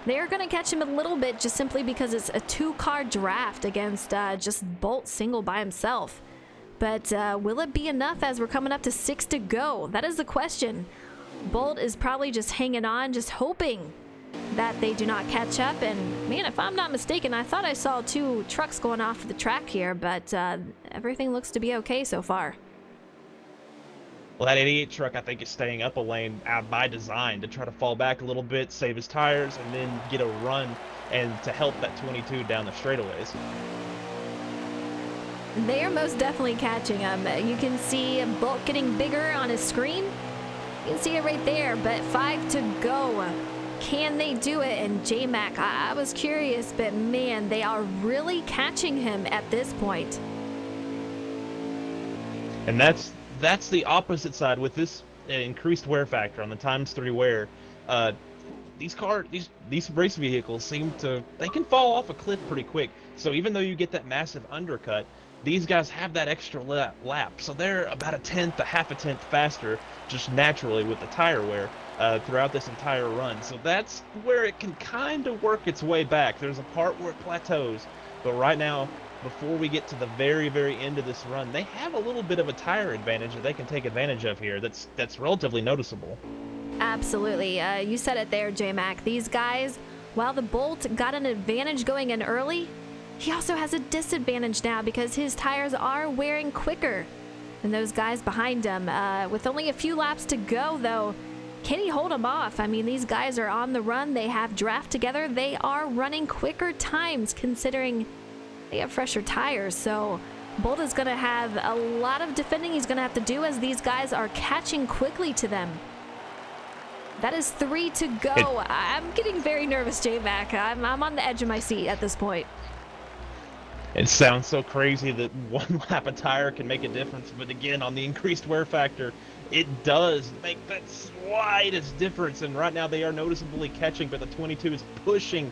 They're going to catch him a little bit just simply because it's a 2-car draft against just Bolt single by himself. But will it be enough as we're coming up to 6 to go? That is the question. Bolt is probably just hanging on, just hoping that they do not catch up. And man, if I'm not mistaken, I thought I saw 2 trucks going off the track here, but everything looks to be okay so far. Well, that 88 truck, I think, is staying up a lane by design to try to fall back a little bit, save his tires, and then get a run and to help that 22 down the straightaways. They are most definitely catching him. You can see Bolt getting bigger on his screen. You can see it right there, but 5 to go. Can they do it? And J-Mac, I was curious, but man, they are really catching him at this point. And that's the opposite side with this increased wear factor on the ×3 wear. These race vehicles they can fall off a cliff pretty quick. So even though you get that massive undercut, these guys have that extra lap, so they're about a half a tenth faster just naturally with the tire wear throughout this entire run. So that's where it can kind of work its way back. There's a part where it plateaus, but right now, before we get to the very, very end of this run, they have a little bit of a tire advantage that they can take advantage of here that's relatively noticeable. Absolutely. You said it there, J-Mac. These guys, while the Bolt got an advantage going in early, he also has a disadvantage now because his tires are wearing quicker than those guys behind him. With only a few laps to go, though, can he hold them off? I mean, these guys are on the run. They have draft together. They are running quicker times considering they have fresher tires. So Bolt is going to have a lot of defending he's going to have to do as these guys are catching quickly to them. That is 3 to go. I'm getting very nervous, J-Mac. I'm on the edge of my seat at this point. It sounds so crazy that 1 lap of tire can make a difference, but again, on the increased wear factor, it does make that slightest difference. And right now they are noticeably catching, but the 22 is pushing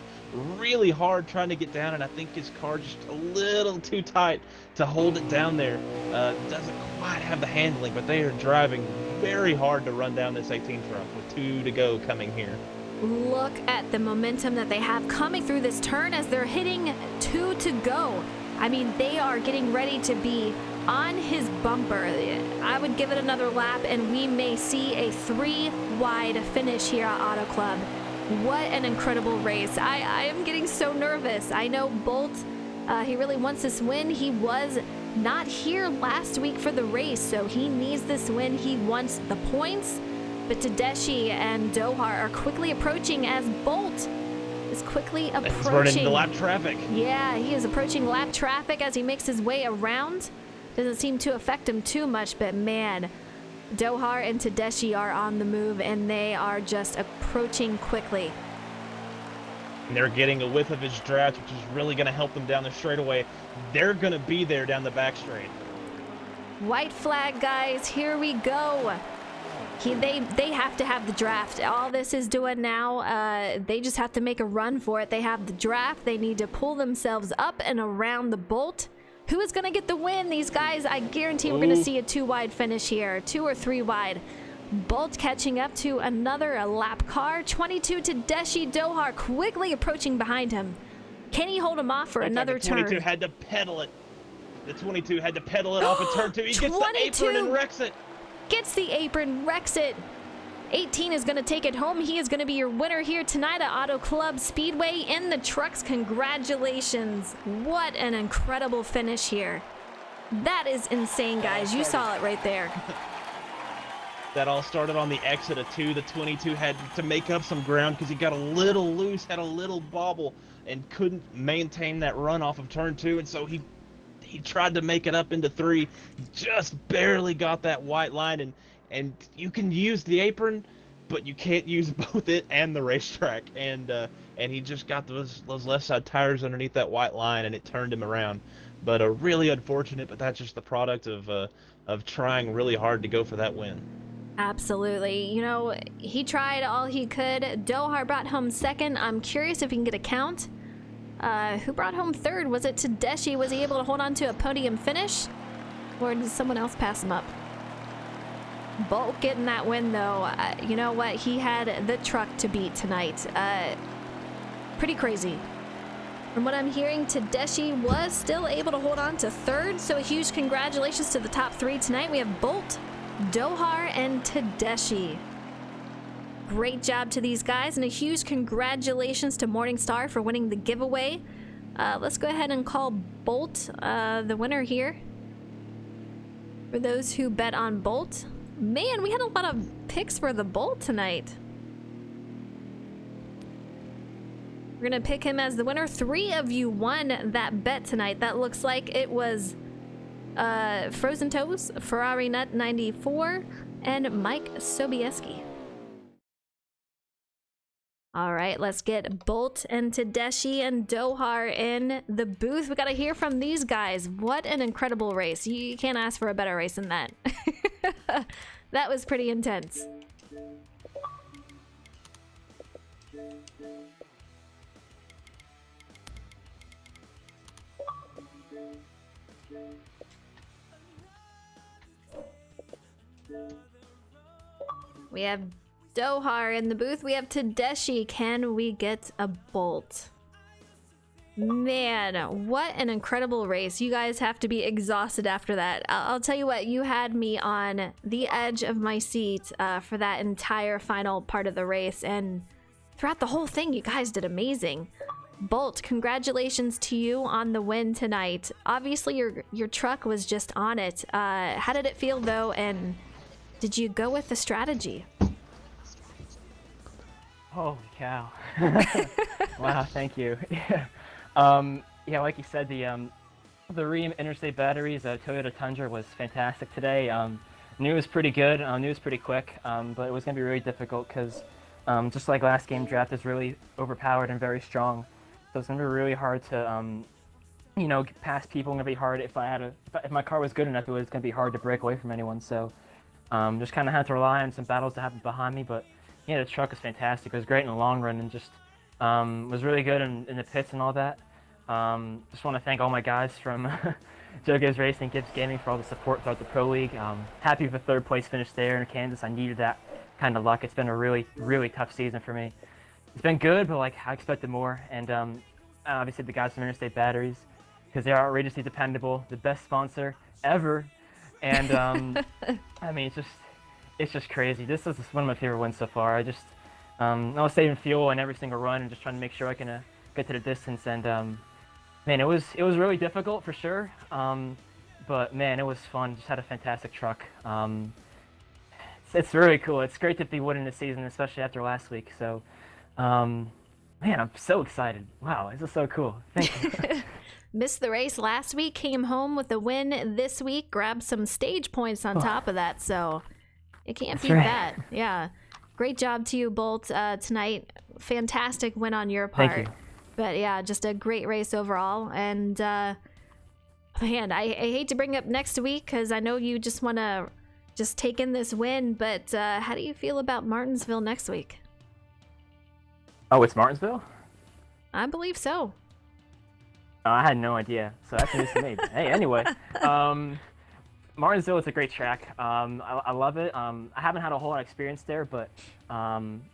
really hard trying to get down, and I think his car just a little too tight to hold it down there. Doesn't quite have the handling, but they are driving very hard to run down this 18 truck with 2 to go coming here. Look at the momentum that they have coming through this turn as they're hitting 2 to go. I mean, they are getting ready to be on his bumper. I would give it another lap and we may see a 3-wide finish here at Auto Club. What an incredible race. I am getting so nervous. I know Bolt, he really wants this win. He was not here last week for the race, so he needs this win. He wants the points. But Tedeschi and Dohar are quickly approaching as Bolt is quickly approaching. He's running into lap traffic. Yeah, he is approaching lap traffic as he makes his way around. Doesn't seem to affect him too much, but man, Dohar and Tedeschi are on the move and they are just approaching quickly. And they're getting a whiff of his draft, which is really going to help them down the straightaway. They're going to be there down the back straight. White flag, guys, here we go. They have to have the draft. All this is doing now, they just have to make a run for it. They have the draft. They need to pull themselves up and around the Bolt. Who is going to get the win? These guys, I guarantee we're going to see a 2-wide finish here. 2 or 3 wide. Bolt catching up to another lap car. 22 Tedeschi. Dohar quickly approaching behind him. Can he hold him off for another turn? The 22 had to pedal it. The 22 had to pedal it off of turn 2. He gets the apron and wrecks it. Gets the apron, wrecks it. 18 is going to take it home. He is going to be your winner here tonight at Auto Club Speedway in the trucks. Congratulations. What an incredible finish here. That is insane, guys. You saw it right there. That all started on the exit of 2. The 22 had to make up some ground because he got a little loose, had a little bobble, and couldn't maintain that run off of turn 2. And so he tried to make it up into 3, just barely got that white line. And you can use the apron, but you can't use both it and the racetrack. And he just got those left side tires underneath that white line, and it turned him around. But really unfortunate, but that's just the product of trying really hard to go for that win. Absolutely. You know, he tried all he could. Dohar brought home second. I'm curious if he can get a count. Who brought home third? Was it Tedeschi? Was he able to hold on to a podium finish? Or did someone else pass him up? Bolt getting that win, though. You know what? He had the truck to beat tonight. Pretty crazy. From what I'm hearing, Tedeschi was still able to hold on to third, so a huge congratulations to the top 3 tonight. We have Bolt, Dohar, and Tedeschi. Great job to these guys, and a huge congratulations to Morningstar for winning the giveaway. Let's go ahead and call Bolt the winner here. For those who bet on Bolt. Man, we had a lot of picks for the Bolt tonight. We're gonna pick him as the winner. 3 of you won that bet tonight. That looks like it was Frozen Toes, Ferrari Nut 94, and Mike Sobieski. All right, let's get Bolt and Tedeschi and Dohar in the booth. We got to hear from these guys. What an incredible race. You can't ask for a better race than that. That was pretty intense. We have Dohar in the booth. We have Tedeschi. Can we get a Bolt? Man, what an incredible race. You guys have to be exhausted after that. I'll tell you what, you had me on the edge of my seat for that entire final part of the race. And throughout the whole thing, you guys did amazing. Bolt, congratulations to you on the win tonight. Obviously, your truck was just on it. How did it feel, though? And did you go with the strategy? Holy cow. Wow, thank you. Yeah, like you said, the Rheem Interstate Batteries Toyota Tundra was fantastic today. Knew it was pretty good, knew it was pretty quick, but it was going to be really difficult because just like last game, draft is really overpowered and very strong. So it's going to be really hard to, you know, pass people. It's going to be hard if if my car was good enough, it was going to be hard to break away from anyone. So just kind of had to rely on some battles that happened behind me, but yeah, the truck was fantastic. It was great in the long run and just was really good in the pits and all that. Just want to thank all my guys from Joe Gibbs Racing, Gibbs Gaming for all the support throughout the Pro League. Happy with a 3rd place finish there in Kansas. I needed that kind of luck. It's been a really, really tough season for me. It's been good, but like I expected more. And obviously the guys from Interstate Batteries, because they are outrageously dependable, the best sponsor ever. And I mean, it's just crazy. This is one of my favorite wins so far. I was saving fuel in every single run and just trying to make sure I can get to the distance. And man, it was really difficult for sure. But man, it was fun. Just had a fantastic truck. It's really cool. It's great to be winning this season, especially after last week. So, man, I'm so excited. Wow, this is so cool. Thank you. Missed the race last week, came home with a win this week, grabbed some stage points on top of that. So it can't beat that. Yeah. Great job to you, Bolt, tonight. Fantastic win on your part. Thank you. But yeah, just a great race overall. And man, I hate to bring up next week because I know you just want to just take in this win. But how do you feel about Martinsville next week? Oh, it's Martinsville? I believe so. Oh, I had no idea. So that's news to me. Hey, anyway. Martinsville is a great track. I love it. I haven't had a whole lot of experience there, but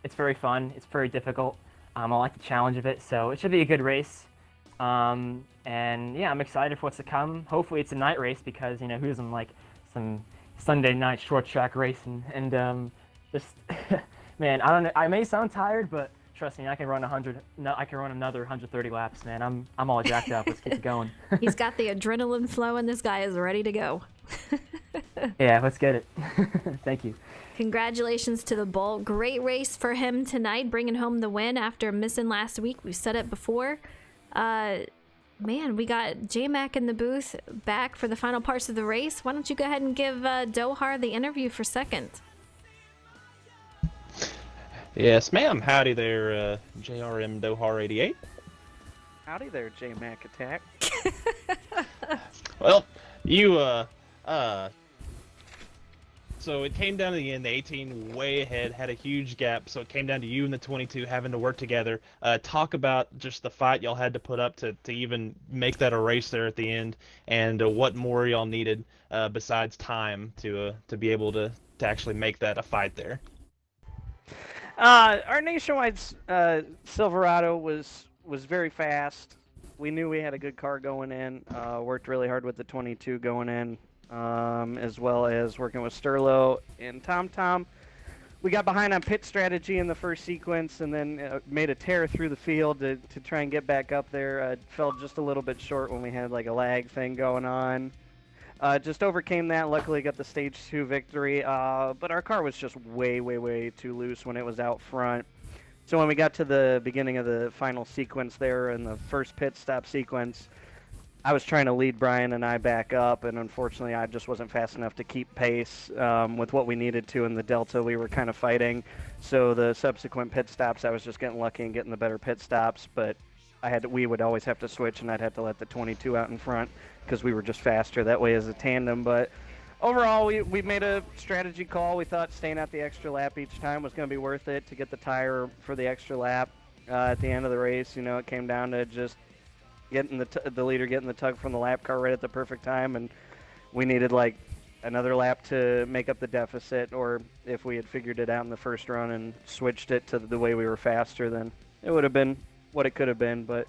it's very fun. It's very difficult. I like the challenge of it, so it should be a good race. And yeah, I'm excited for what's to come. Hopefully it's a night race because, you know, who doesn't like some Sunday night short track racing? And just man, I don't know. I may sound tired, but trust me, I can run 100. No, I can run another 130 laps, man. I'm all jacked up. Let's keep it going. He's got the adrenaline flowing. This guy is ready to go. Yeah, let's get it. Thank you. Congratulations to the Bolt. Great race for him tonight, bringing home the win after missing last week. We said it before. Man, we got J-Mac in the booth back for the final parts of the race. Why don't you go ahead and give Dohar the interview for second? Yes, ma'am. Howdy there, JRM Dohar 88. Howdy there, J-Mac Attack. Well, so it came down to the end. The 18 way ahead, had a huge gap, so it came down to you and the 22 having to work together. Talk about just the fight y'all had to put up to even make that a race there at the end, and what more y'all needed besides time to be able to actually make that a fight there. Our nationwide Silverado was very fast. We knew we had a good car going in. Worked really hard with the 22 going in, as well as working with Sterlo and Tom. We got behind on pit strategy in the first sequence, and then made a tear through the field to try and get back up there. Fell just a little bit short when we had like a lag thing going on. Just overcame that. Luckily got the stage 2 victory, but our car was just way too loose when it was out front. So when we got to the beginning of the final sequence there in the first pit stop sequence, I was trying to lead Brian and I back up, and unfortunately I just wasn't fast enough to keep pace with what we needed to in the delta we were kind of fighting. So the subsequent pit stops, I was just getting lucky and getting the better pit stops, but we would always have to switch, and I'd have to let the 22 out in front because we were just faster that way as a tandem. But overall, we made a strategy call. We thought staying out the extra lap each time was going to be worth it to get the tire for the extra lap. At the end of the race, it came down to just getting the leader getting the tug from the lap car right at the perfect time, and we needed like another lap to make up the deficit, or if we had figured it out in the first run and switched it to the way we were faster, then it would have been what it could have been. But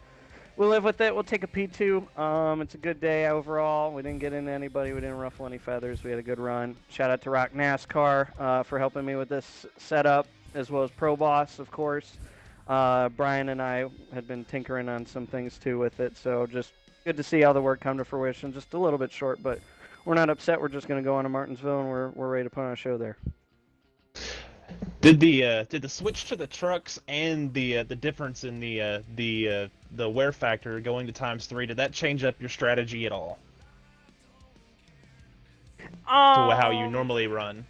we'll live with it. We'll take a P2. It's a good day overall. We didn't get into anybody. We didn't ruffle any feathers. We had a good run. Shout out to Rock NASCAR for helping me with this setup, as well as Pro Boss, of course. Brian and I had been tinkering on some things too with it, so just good to see all the work come to fruition. Just a little bit short, but we're not upset. We're just going to go on to Martinsville, and we're ready to put on a show there. Did the switch to the trucks and the difference in the wear factor going to ×3, did that change up your strategy at all to how you normally run?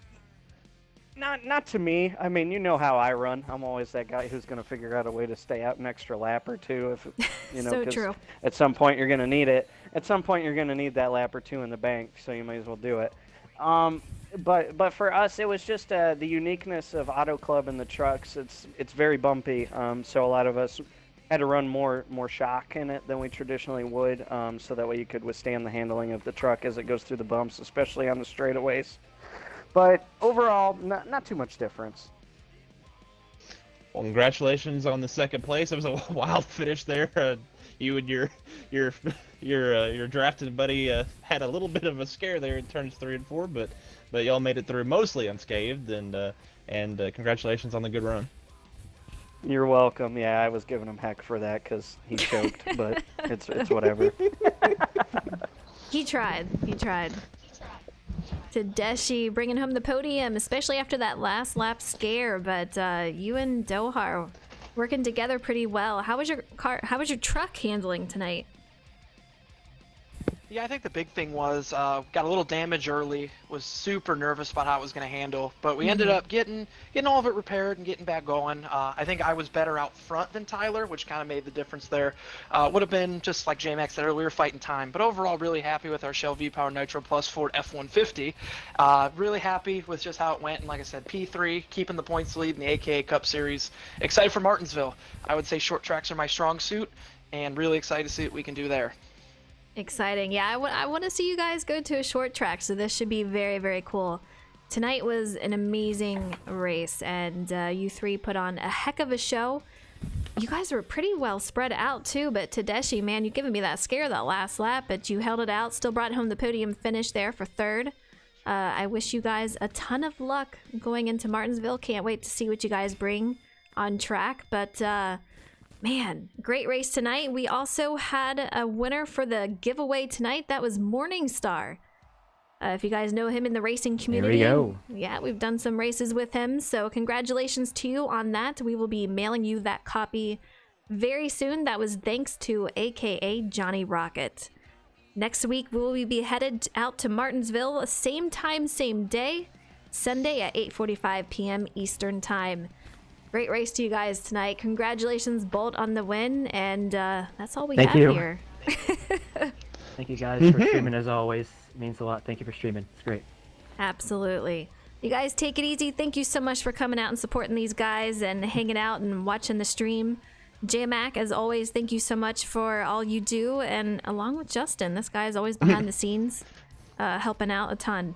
Not to me. I mean, you know how I run. I'm always that guy who's going to figure out a way to stay out an extra lap or two. If So true. At some point you're going to need it. At some point you're going to need that lap or two in the bank, so you might as well do it. But for us, it was just the uniqueness of Auto Club and the trucks. It's very bumpy, so a lot of us had to run more shock in it than we traditionally would, so that way you could withstand the handling of the truck as it goes through the bumps, especially on the straightaways. But overall, not too much difference. Well, congratulations on the second place. It was a wild finish there. You and your drafted buddy had a little bit of a scare there in turns 3 and 4, but y'all made it through mostly unscathed, and congratulations on the good run. You're welcome. Yeah, I was giving him heck for that because he choked, but it's whatever. He tried. Tedeschi bringing home the podium, especially after that last lap scare. But you and Dohar working together pretty well. How was your truck handling tonight? Yeah, I think the big thing was got a little damage early. Was super nervous about how it was going to handle, but we ended up getting all of it repaired and getting back going. I think I was better out front than Tyler, which kind of made the difference there. Would have been just like J-Max said earlier, we were fighting time, but overall really happy with our Shell V-Power Nitro Plus Ford F-150. Really happy with just how it went, and like I said, P3 keeping the points lead in the AKA Cup Series. Excited for Martinsville. I would say short tracks are my strong suit, and really excited to see what we can do there. Exciting. Yeah, I want to see you guys go to a short track, so this should be very, very cool. Tonight was an amazing race, and you three put on a heck of a show. You guys were pretty well spread out, too, but Tedeschi, man, you've given me that scare that last lap, but you held it out, still brought home the podium finish there for third. I wish you guys a ton of luck going into Martinsville. Can't wait to see what you guys bring on track. But man, great race tonight. We also had a winner for the giveaway tonight. That was Morningstar. If you guys know him in the racing community, There we go. yeah, we've done some races with him. So congratulations to you on that. We will be mailing you that copy very soon. That was thanks to AKA Johnny Rocket. Next week, we will be headed out to Martinsville, same time, same day, Sunday at 8:45 p.m. Eastern Time. Great race to you guys tonight. Congratulations, Bolt, on the win, and that's all we Thank have you. here. Thank you guys for streaming as always. It means a lot. Thank you for streaming. It's great. Absolutely. You guys take it easy. Thank you so much for coming out and supporting these guys and hanging out and watching the stream. J-Mac, as always, thank you so much for all you do. And along with Justin, this guy is always behind the scenes, helping out a ton.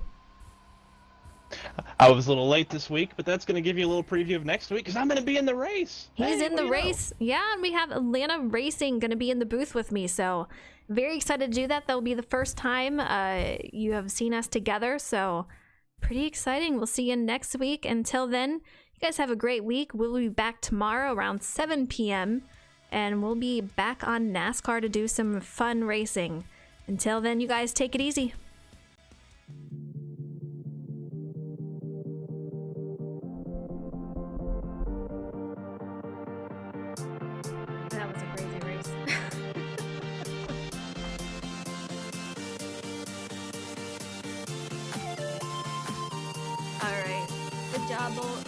I was a little late this week, but that's going to give you a little preview of next week because I'm going to be in the race. He's Hey, in what the do you know? race. Yeah, and we have Atlanta Racing going to be in the booth with me. So very excited to do that. That'll be the first time you have seen us together. So pretty exciting. We'll see you next week. Until then, you guys have a great week. We'll be back tomorrow around 7 p.m. And we'll be back on NASCAR to do some fun racing. Until then, you guys take it easy. That was a crazy race. All right. Good job, Bolt.